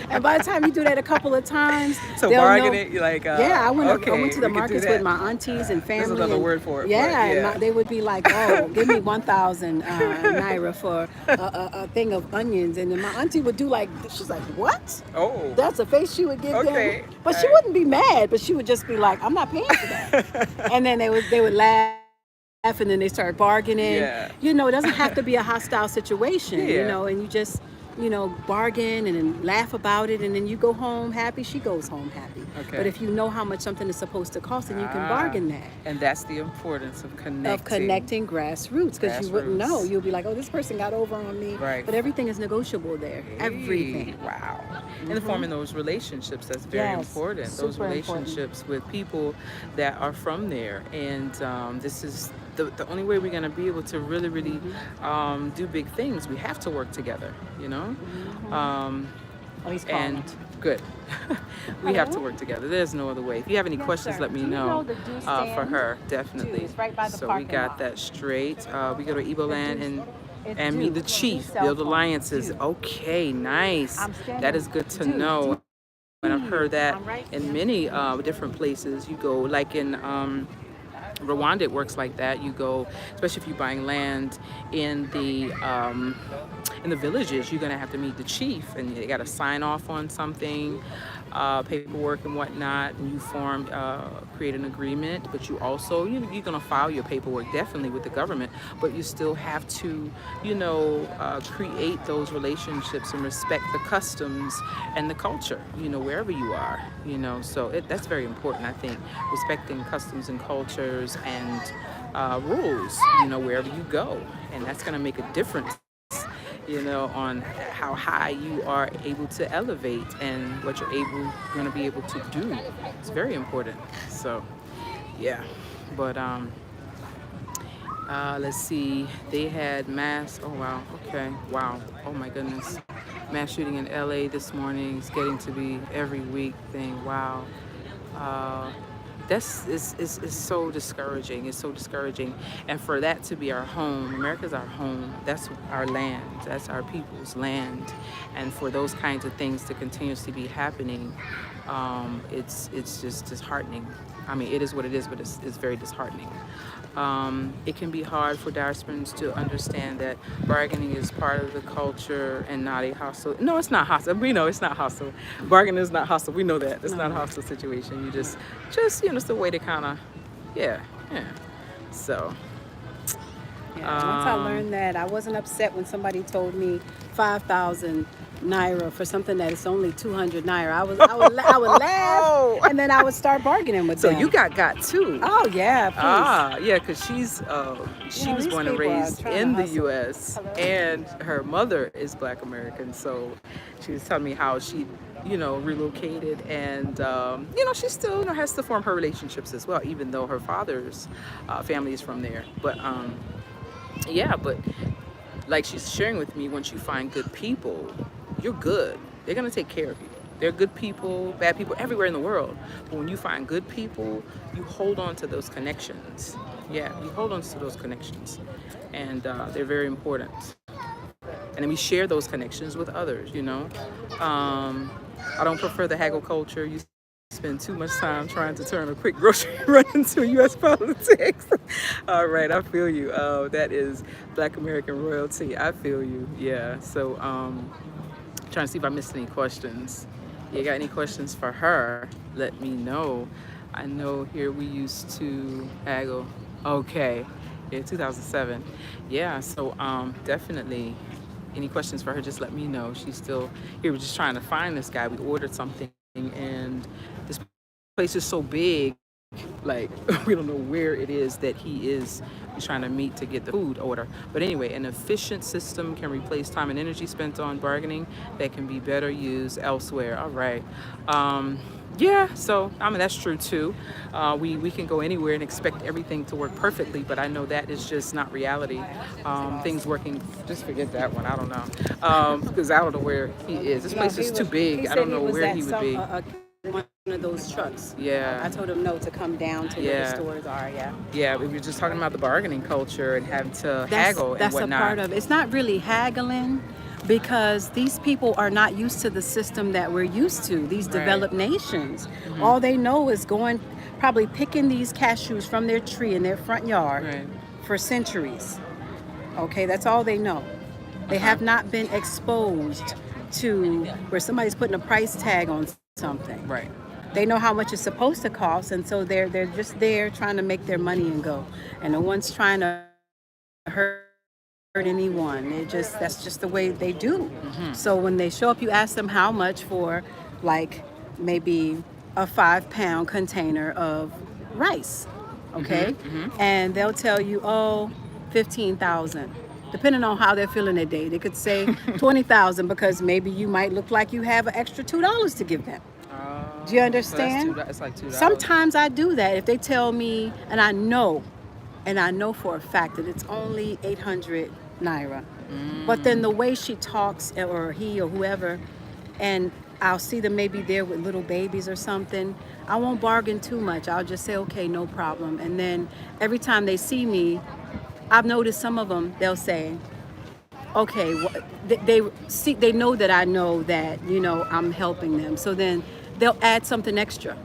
And by the time you do that a couple of times, So they'll bargain know. it, you're like, Yeah, I went okay, to the we can do markets that. with my aunties and family. There's another and, word for it. Yeah, but and yeah. they would be like, "Oh, give me 1,000 naira for a thing of onions," and then my auntie would do like, she's like, "What?" Oh. That's the face she would give Okay. them. But she wouldn't be mad, but she would just be like, "I'm not paying for that." And then they would laugh, and then they start bargaining. Yeah. You know, it doesn't have to be a hostile situation, you Yeah. know, and you just, you know, bargain and then laugh about it, and then you go home happy, she goes home happy. Okay. But if you know how much something is supposed to cost, then you can bargain that. And that's the importance of connecting. Of connecting grassroots, because you wouldn't know. Grassroots. You'll be like, oh, this person got over on me. Right. But everything is negotiable there. Everything. Wow. And forming those relationships, that's very Yes, important. Those super important. relationships with people that are from there. And this is the only way we're going to be able to really, really do big things. We have to work together, you know? Oh, he's calling. And good. We have to work together. There's no other way. If you have any Yes, questions, sir. let me Do you know, know the do for stand? her, definitely. Do. It's right by the So we parking got lot. that straight. We go to Igbo land It's and do. meet the Do chief, cell build phone. alliances. Do. Okay, nice. I'm standing. That is good to Do. know. And I've heard that I'm right in here. many different places. You go, like in Rwanda, it works like that. You go, especially if you're buying land in the villages, you're gonna have to meet the chief, and you got to sign off on something, paperwork and whatnot, and you create an agreement. But you also, you're gonna file your paperwork definitely with the government, but you still have to, create those relationships and respect the customs and the culture, wherever you are, So that's very important, I think, respecting customs and cultures and rules, wherever you go, and that's gonna make a difference. On how high you are able to elevate and what you're going to be able to do. It's very important. So, yeah. But let's see. They had mass. Oh wow. Okay. Wow. Oh my goodness. Mass shooting in LA this morning. It's getting to be every week thing. Wow. That's is so discouraging. It's so discouraging. And for that to be our home, America's our home. That's our land. That's our people's land. And for those kinds of things to continuously be happening, it's just disheartening. I mean, it is what it is, but it's very disheartening. It can be hard for diasporans to understand that bargaining is part of the culture and not a hostile. No, it's not hostile. We know it's not hostile. Bargaining is not hostile. We know that. It's not a hostile situation. You just it's the way to kind of, yeah. So. Yeah, once I learned that, I wasn't upset when somebody told me 5,000 naira for something that is only 200 naira. I would laugh, and then I would start bargaining with them. So you got too. Oh yeah, please. Yeah, because she was born and raised in the U.S. Hello. and her mother is Black American. So she was telling me how she, relocated, and she still has to form her relationships as well, even though her father's family is from there. But but like she's sharing with me, once you find good people, you're good. They're gonna take care of you. There are good people, bad people everywhere in the world. But when you find good people, you hold on to those connections. Yeah, you hold on to those connections. And they're very important. And then we share those connections with others, I don't prefer the haggle culture. You spend too much time trying to turn a quick grocery run into U.S. politics. All right, I feel you. That is Black American royalty. I feel you. Yeah. So, trying to see if I missed any questions. You got any questions for her? Let me know. I know here we used to haggle. Okay. Yeah, 2007. Yeah. So, definitely. Any questions for her? Just let me know. She's still here. We're just trying to find this guy. We ordered something, and this place is so big, like we don't know where it is that he's trying to meet to get the food order. But anyway, an efficient system can replace time and energy spent on bargaining that can be better used elsewhere. All right. Yeah, so that's true too. We can go anywhere and expect everything to work perfectly, but I know that is just not reality. Things working, just forget that one. I don't know, because I don't know where he is. This place is too big. I don't know where he would be. One of those trucks. Yeah. I told him no to come down to where the stores are. Yeah. Yeah, we were just talking about the bargaining culture and having to haggle and that's whatnot. a part of it. It's not really haggling, because these people are not used to the system that we're used to, these developed nations. All they know is going, probably picking these cashews from their tree in their front yard Right. for centuries. Okay, that's all they know. They have not been exposed to where somebody's putting a price tag on something. Right. They know how much it's supposed to cost, and so they're just there trying to make their money and go. And no one's trying to hurt anyone. That's just the way they do. So when they show up, you ask them how much for, like, maybe a 5-pound container of rice, okay? And they'll tell you, oh, 15,000. Depending on how they're feeling that day, they could say 20,000 because maybe you might look like you have an extra $2 to give them. Do you understand? So that's like $2. Sometimes I do that if they tell me, and I know for a fact that it's only 800 naira. But then the way she talks, or he or whoever, and I'll see them maybe there with little babies or something, I won't bargain too much. I'll just say, okay, no problem. And then every time they see me, I've noticed some of them, they'll say, okay, they know that I know that, I'm helping them. So then they'll add something extra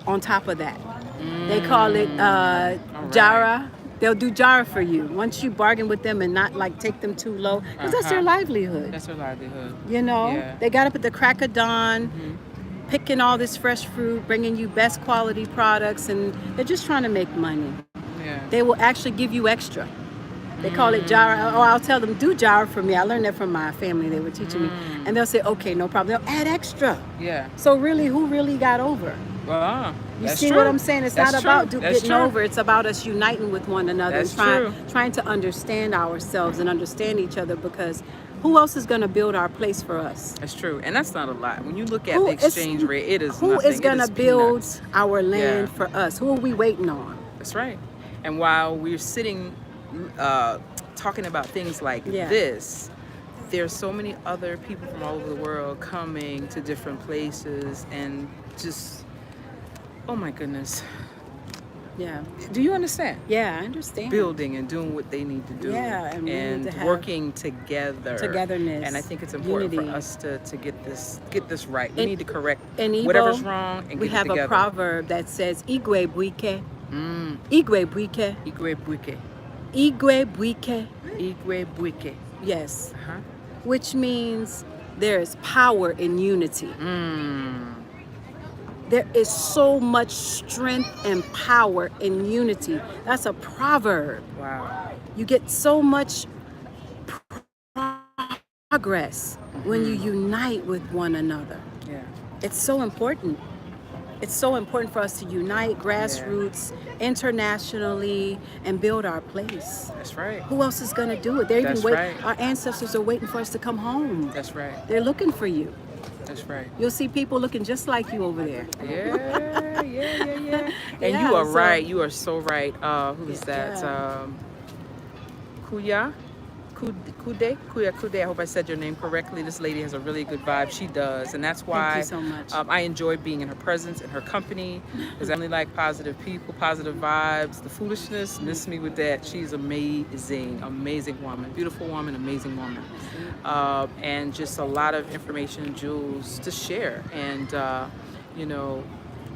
on top of that. They call it jara. They'll do jara for you once you bargain with them and not like take them too low, because that's their livelihood. That's their livelihood. They got up at the crack of dawn, picking all this fresh fruit, bringing you best quality products, and they're just trying to make money. Yeah. They will actually give you extra. They call it jara. Oh, I'll tell them, do jara for me. I learned that from my family. They were teaching me. And they'll say, okay, no problem. They'll add extra. Yeah. So really, who really got over? You see what I'm saying? It's not about getting over. It's about us uniting with one another and trying to understand ourselves and understand each other, because who else is going to build our place for us? That's true. And that's not a lot. When you look at the exchange rate, it is Who nothing. is going to build peanuts. our land for us? Who are we waiting on? That's right. And while we're sitting talking about things like this, there's so many other people from all over the world coming to different places and just, oh my goodness. Yeah. Do you understand? Yeah, I understand. Building and doing what they need to do. Yeah, and we need to have working together. Togetherness. And I think it's important unity. for us to get this right. We need to correct in Igbo, whatever's wrong and we get it have together. a proverb that says Igwe buike. Igwe buike. Igwe buike. Igwe buike. Igwe buike. Yes. Which means there is power in unity. There is so much strength and power in unity. That's a proverb. Wow. You get so much progress when you unite with one another. Yeah. It's so important. It's so important for us to unite grassroots, internationally, and build our place. That's right. Who else is going to do it? They're even waiting. right. Our ancestors are waiting for us to come home. That's right. They're looking for you. That's right. You'll see people looking just like you over there. Yeah. And Yeah, you are so- right. You are so right. Who's that? Yeah. Kuya? Kuya. I hope I said your name correctly. This lady has a really good vibe. She does. And that's why Thank you so much. I enjoy being in her presence, in her company, because I only like positive people, positive vibes. The foolishness, miss me with that. She's amazing. Amazing woman. Beautiful woman, amazing woman. And just a lot of information, jewels to share. And,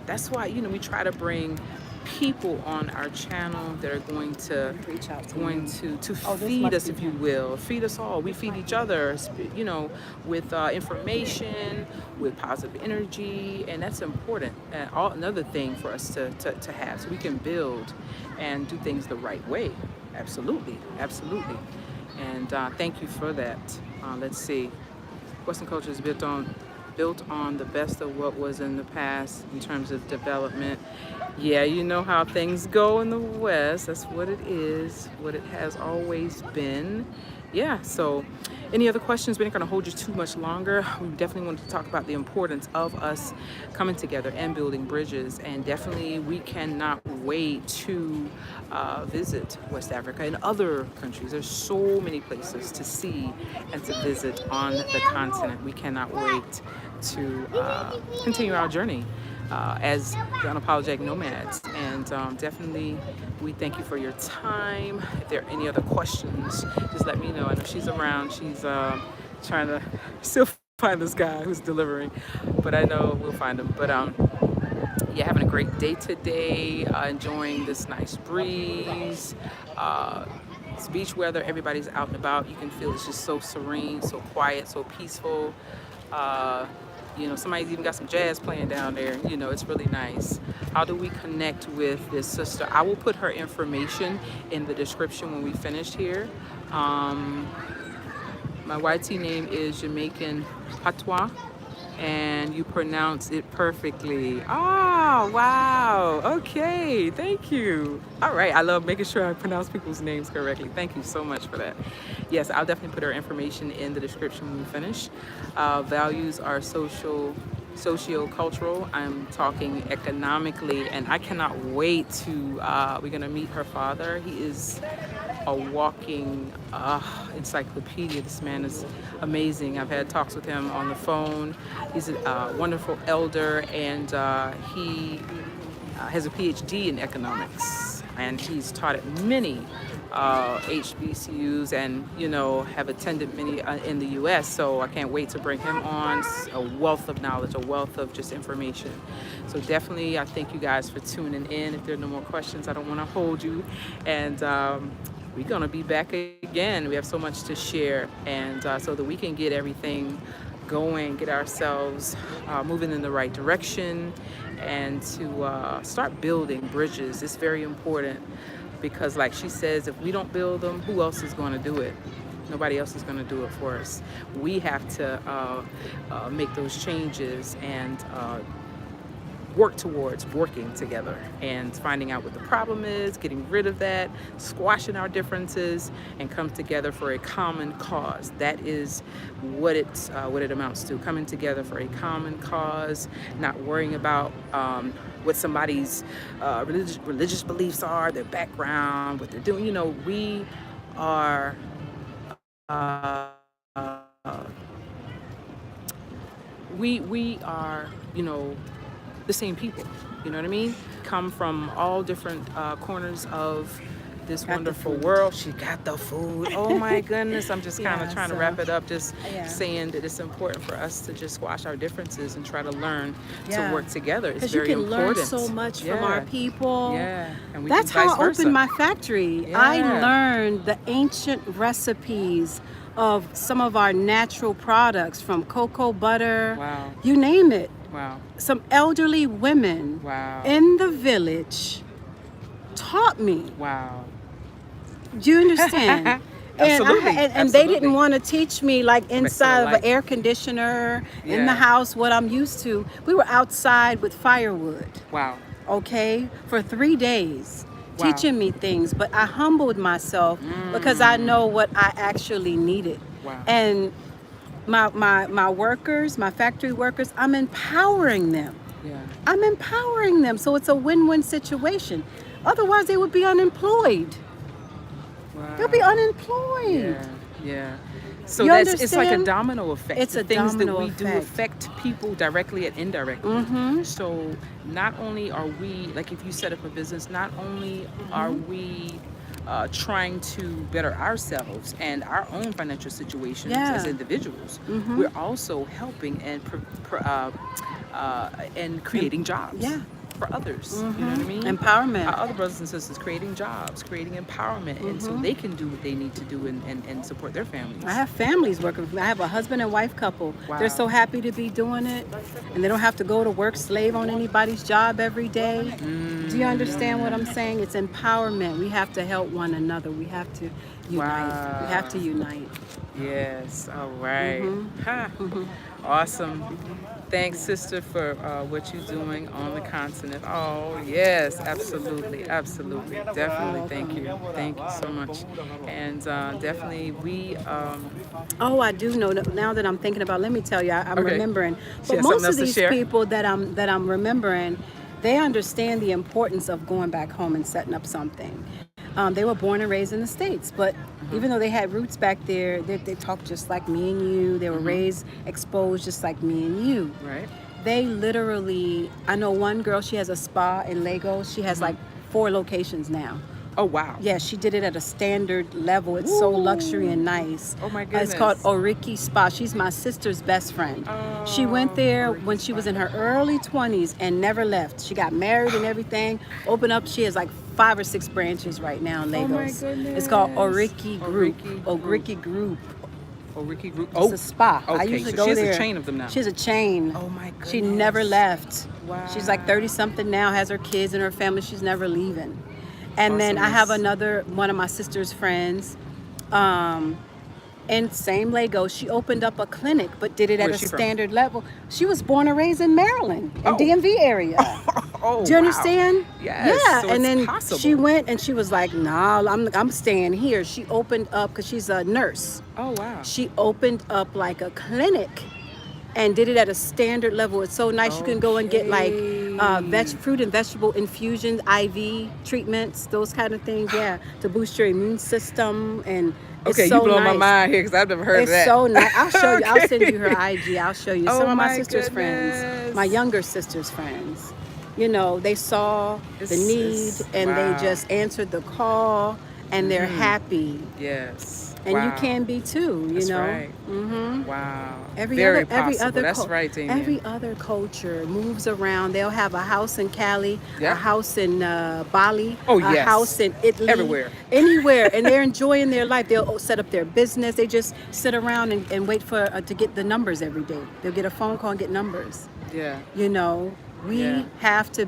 that's why, we try to bring people on our channel that are going to Reach out to to Oh, this feed must us, be if you will, feed us all. We feed each other, with information, with positive energy, and that's important. And another thing for us to have, so we can build and do things the right way. Absolutely. And thank you for that. Let's see. Western culture is built on the best of what was in the past in terms of development. Yeah, you know how things go in the West. That's what it is, what it has always been. Yeah, so any other questions? We're not going to hold you too much longer. We definitely wanted to talk about the importance of us coming together and building bridges. And definitely we cannot wait to visit West Africa and other countries. There's so many places to see and to visit on the continent. We cannot wait to continue our journey as the Unapologetic Nomads. And definitely we thank you for your time. If there are any other questions, just let me know. I know she's around. She's trying to still find this guy who's delivering, but I know we'll find him. But yeah, having a great day today, enjoying this nice breeze. It's beach weather, everybody's out and about. You can feel it's just so serene, so quiet, so peaceful. You know, somebody's even got some jazz playing down there. You know, it's really nice. How do we connect with this sister? I will put her information in the description when we finish here. My YT name is Jamaican Patois, and you pronounce it perfectly. Oh, wow. Okay, thank you. All right, I love making sure I pronounce people's names correctly. Thank you so much for that. Yes, I'll definitely put her information in the description when we finish. Values are socio-cultural. I'm talking economically, and I cannot wait to, we're gonna meet her father. He is a walking encyclopedia. This man is amazing. I've had talks with him on the phone. He's a wonderful elder, and he has a PhD in economics, and he's taught at many HBCUs, and you know, have attended many in the U.S. So I can't wait to bring him on. A wealth of knowledge, a wealth of just information. So definitely, I thank you guys for tuning in. If there are no more questions, I don't want to hold you, and we're gonna be back again. We have so much to share, and so that we can get everything going, get ourselves moving in the right direction, and to start building bridges. It's very important, because like she says, if we don't build them, who else is going to do it? Nobody else is going to do it for us. We have to make those changes and work towards working together and finding out what the problem is, getting rid of that, squashing our differences, and come together for a common cause. That is what it amounts to, coming together for a common cause, not worrying about what somebody's religious beliefs are, their background, what they're doing. You know, we are we are, you know, the same people, you know what I mean? Come from all different corners of this wonderful world. She got the food. Oh my goodness. I'm just kind of trying to wrap it up, just saying that it's important for us to just squash our differences and try to learn to work together. It's very important. Because you can learn so much from our people. Yeah. And we That's can how vice I versa. opened my factory. I learned the ancient recipes of some of our natural products, from cocoa butter, you name it. Wow. Some elderly women in the village taught me. Wow. Do you understand? Absolutely. And they didn't want to teach me like inside of an air conditioner in the house, what I'm used to. We were outside with firewood. Wow. Okay, for 3 days, teaching me things. But I humbled myself because I know what I actually needed. Wow. And my workers, my factory workers, I'm empowering them. Yeah. I'm empowering them. So it's a win-win situation. Otherwise, they would be unemployed. Wow. They'll be unemployed. Yeah. So You it's like a understand? domino effect. It's a things domino that we do effect. affect people directly and indirectly. So not only are we, like if you set up a business, not only are we trying to better ourselves and our own financial situations as individuals, we're also helping and creating jobs for others. You know what I mean? Empowerment. Our other brothers and sisters creating jobs, creating empowerment, and so they can do what they need to do and support their families. I have families working for me. I have a husband and wife couple. Wow. They're so happy to be doing it, and they don't have to go to work, slave on anybody's job every day. Do you understand what I'm saying? It's empowerment. We have to help one another. We have to unite. We have to unite. Yes. All right. Awesome. Thanks, sister, for what you're doing on the continent. Oh, yes, absolutely, absolutely, definitely. Thank you so much. And definitely, we. Oh, I do know. Now that I'm thinking about, let me tell you, I'm remembering. But has most something of else to these share? people that I'm remembering, they understand the importance of going back home and setting up something. They were born and raised in the States, but even though they had roots back there, they talked just like me and you. They were raised, exposed just like me and you. Right. They literally, I know one girl, she has a spa in Lagos. She has like 4 locations now. Oh, wow. Yeah, she did it at a standard level. It's so luxury and nice. Oh, my goodness. It's called Oriki Spa. She's my sister's best friend. Oh, She went there Oriki when she was Spa. in her early 20s and never left. She got married and everything. Opened up. She has like 5 or 6 branches right now in Lagos. Oh, my goodness. It's called Oriki Group. Oriki Group. Oriki Group. It's a spa. Okay, I usually so go she has there. a chain of them now. She has a chain. Oh, my goodness. She never left. Wow. She's like 30 something now, has her kids and her family. She's never leaving. And then I have another one of my sister's friends, in same Lagos. She opened up a clinic, but did it at a standard level. She was born and raised in Maryland, in DMV area. Oh, do you understand? Yes. Yeah. So and then possible. she went and she was like, "Nah, I'm staying here." She opened up because she's a nurse. Oh, wow. She opened up like a clinic and did it at a standard level. It's so nice. You can go and get like fruit and vegetable infusions, IV treatments, those kind of things. Yeah, to boost your immune system. And it's Okay, so you blowing nice. my mind here because I've never heard of that. It's so nice. I'll show you. I'll Okay. send you her IG. I'll show you. Oh, Some of my my sister's friends, goodness. my younger sister's friends. You know, they saw the need and wow. they just answered the call and they're happy. Yes. And wow. you can be too, you That's know. right. Mm-hmm. Wow. Every Very other, every possible. other, That's right, Damien. every other culture moves around. They'll have a house in Cali, Yeah. a house in Bali, Oh, a yes. house in Italy, Everywhere. anywhere, and they're enjoying their life. They'll set up their business. They just sit around and wait for to get the numbers every day. They'll get a phone call and get numbers. Yeah. You know, we Yeah. have to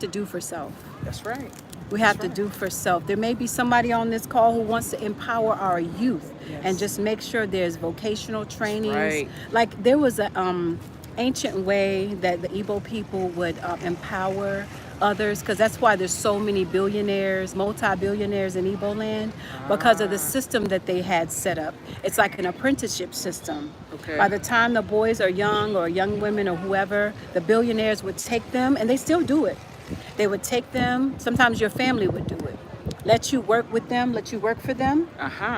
do for self. That's right. We have to do for self. There may be somebody on this call who wants to empower our youth and just make sure there's vocational trainings. Right. Like there was a ancient way that the Igbo people would empower others, because that's why there's so many billionaires, multi-billionaires in Igbo land, because of the system that they had set up. It's like an apprenticeship system. Okay. By the time the boys are young, or young women or whoever, the billionaires would take them, and they still do it. They would take them. Sometimes your family would do it. Let you work with them, let you work for them.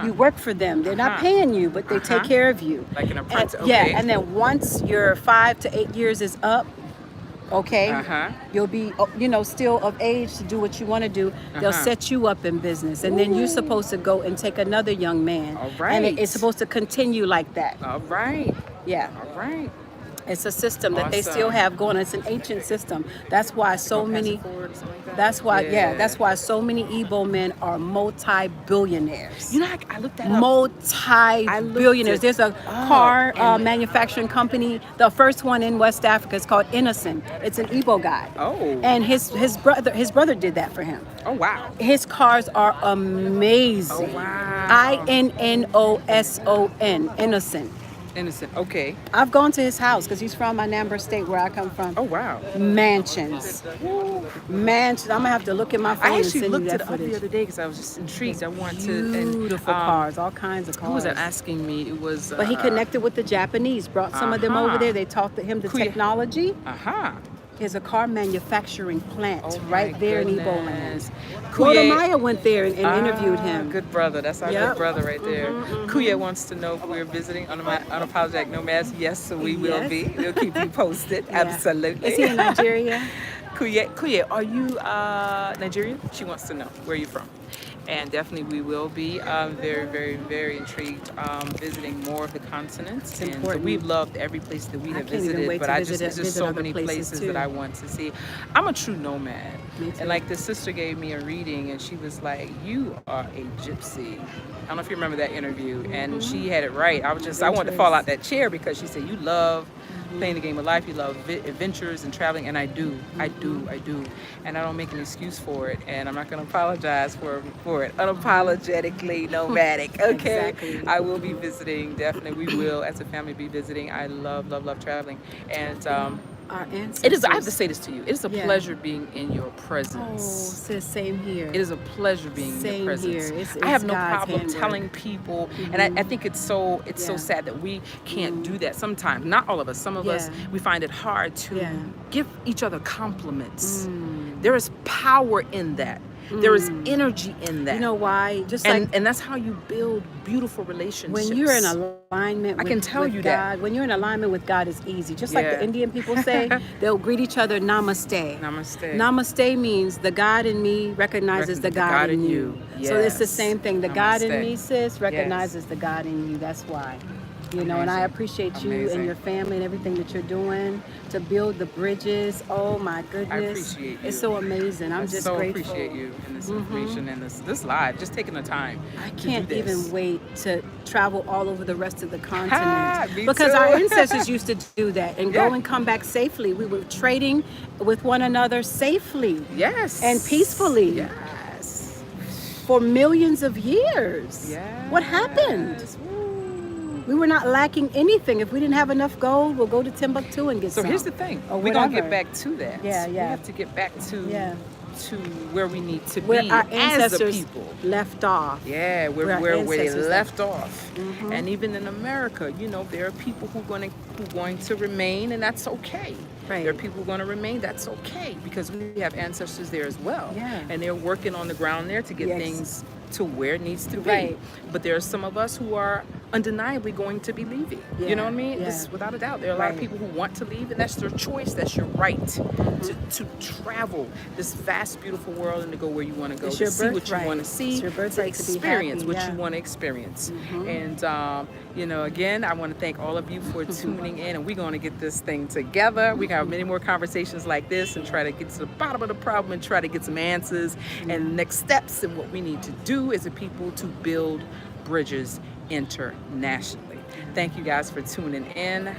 You work for them. They're not paying you, but they take care of you. Like an apprentice. And, yeah, and then once your 5 to 8 years is up, okay, you'll be, still of age to do what you want to do. They'll set you up in business, and then you're supposed to go and take another young man. All right. And it's supposed to continue like that. All right. Yeah. All right. It's a system that they Awesome. still have going. It's an ancient system. That's why so many. That's why, that's why so many Igbo men are multi-billionaires. You know, I looked that up. Multi-billionaires. There's a car manufacturing company. The first one in West Africa is called Innocent. It's an Igbo guy. Oh. And his brother did that for him. Oh, wow. His cars are amazing. Oh, wow. Innoson. Innocent. Innocent. Okay. I've gone to his house because he's from Anambra State, where I come from. Oh, wow. Mansions. Mansions. I'm gonna have to look at my phone I and actually send you looked that it up footage. the other day because I was just intrigued. I wanted to. Beautiful cars, all kinds of cars. Who was that asking me? It was. But he connected with the Japanese, brought some of them over there. They taught him the technology. There's a car manufacturing plant right there in Igbo land. Maya went there and interviewed him. Good brother. That's our good brother right there. Kuya wants to know if we're visiting Unapologetic Nomads. Yes, so we will be. We'll keep you posted. Absolutely. Is he in Nigeria? Kuya, are you Nigerian? She wants to know where you're from. And definitely we will be very, very, very intrigued visiting more of the continents. And so we've loved every place that we have visited, but there's just so many places that I want to see. I'm a true nomad. And like the sister gave me a reading and she was like, you are a gypsy. I don't know if you remember that interview. And she had it right. I wanted to fall out that chair because she said, you love playing the game of life, you love adventures and traveling, and I do, and I don't make an excuse for it, and I'm not going to apologize for it. Unapologetically nomadic, okay? Exactly. I will be visiting, definitely, we will, as a family, be visiting. I love traveling, and our ancestors. it is. I have to say this to you. It is a pleasure being in your presence. Oh, sis, same here. It is a pleasure being in your presence. Here. I have no God's problem handwork. telling people, and I think it's so sad that we can't do that sometimes. Not all of us. Some of us, we find it hard to give each other compliments. There is power in that. There is energy in that. You know why? Just and that's how you build beautiful relationships. when you're in alignment with, I can tell with you God, that. when you're in alignment with God, it's easy. Just like Yeah. the Indian people say, they'll greet each other namaste. Namaste. Namaste means the God in me recognizes the God in you. So it's the Yes. same thing. The God in Namaste. me, sis, recognizes the God in you. That's why. You know, and I Amazing. appreciate you Amazing. and your family and everything that you're doing to build the bridges. Oh my goodness. appreciate you. It's so amazing. I'm just so grateful. appreciate you and this information and this live, just taking the time. I to can't do this. even wait to travel all over the rest of the continent Me because too. our ancestors used to do that and Yeah. go and come back safely. We were trading with one another safely Yes. and peacefully Yes. for millions of years. Yes. What happened? Woo. We were not lacking anything. If we didn't have enough gold, we'll go to Timbuktu and get So some. here's the thing. Or We're gonna whatever. get back to that. Yeah, We yeah. have to get back to Yeah. to where we need to Where be our as a ancestors people. left off. Yeah, Where our where they ancestors left off. And even in America, you know, there are people who going to remain, and that's okay. Right. There are people who are going to remain, that's okay, because we have ancestors there as well. Yeah. And they're working on the ground there to get Yes. things to where it needs to be. Right. But there are some of us who are undeniably going to be leaving. Yeah, You know what I mean? yeah. This, without a doubt, there are a lot of Right. people who want to leave, and that's their choice. That's your right to travel this vast, beautiful world and to go where you want to go, It's to your see what you birthright. want to see, It's your birthright to be experience happy, what yeah. you want to experience. And you know, again, I want to thank all of you for tuning in, and we're going to get this thing together. We have many more conversations like this and try to get to the bottom of the problem and try to get some answers and next steps and what we need to do as a people to build bridges internationally. Thank you guys for tuning in.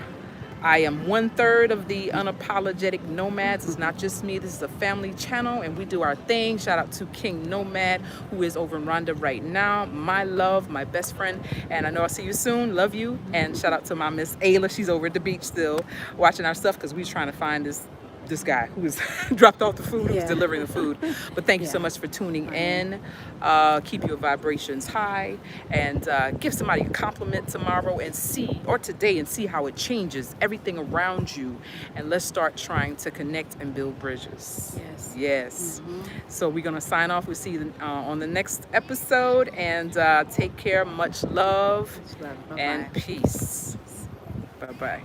I am 1/3 of the Unapologetic Nomads. It's not just me. This is a family channel, and we do our thing. Shout out to King Nomad, who is over in Rwanda right now. My love, my best friend, and I know I'll see you soon. Love you. And shout out to my Miss Ayla. She's over at the beach still watching our stuff because we're trying to find this guy who was dropped off the food, who's Yeah. delivering the food. But thank you so Yeah. much for tuning in. Keep your vibrations high, and give somebody a compliment tomorrow and see, or today, and see how it changes everything around you. And let's start trying to connect and build bridges. Yes. Yes. So we're going to sign off. We'll see you on the next episode, and take care. Much love Much love. Bye-bye. and peace. Bye-bye.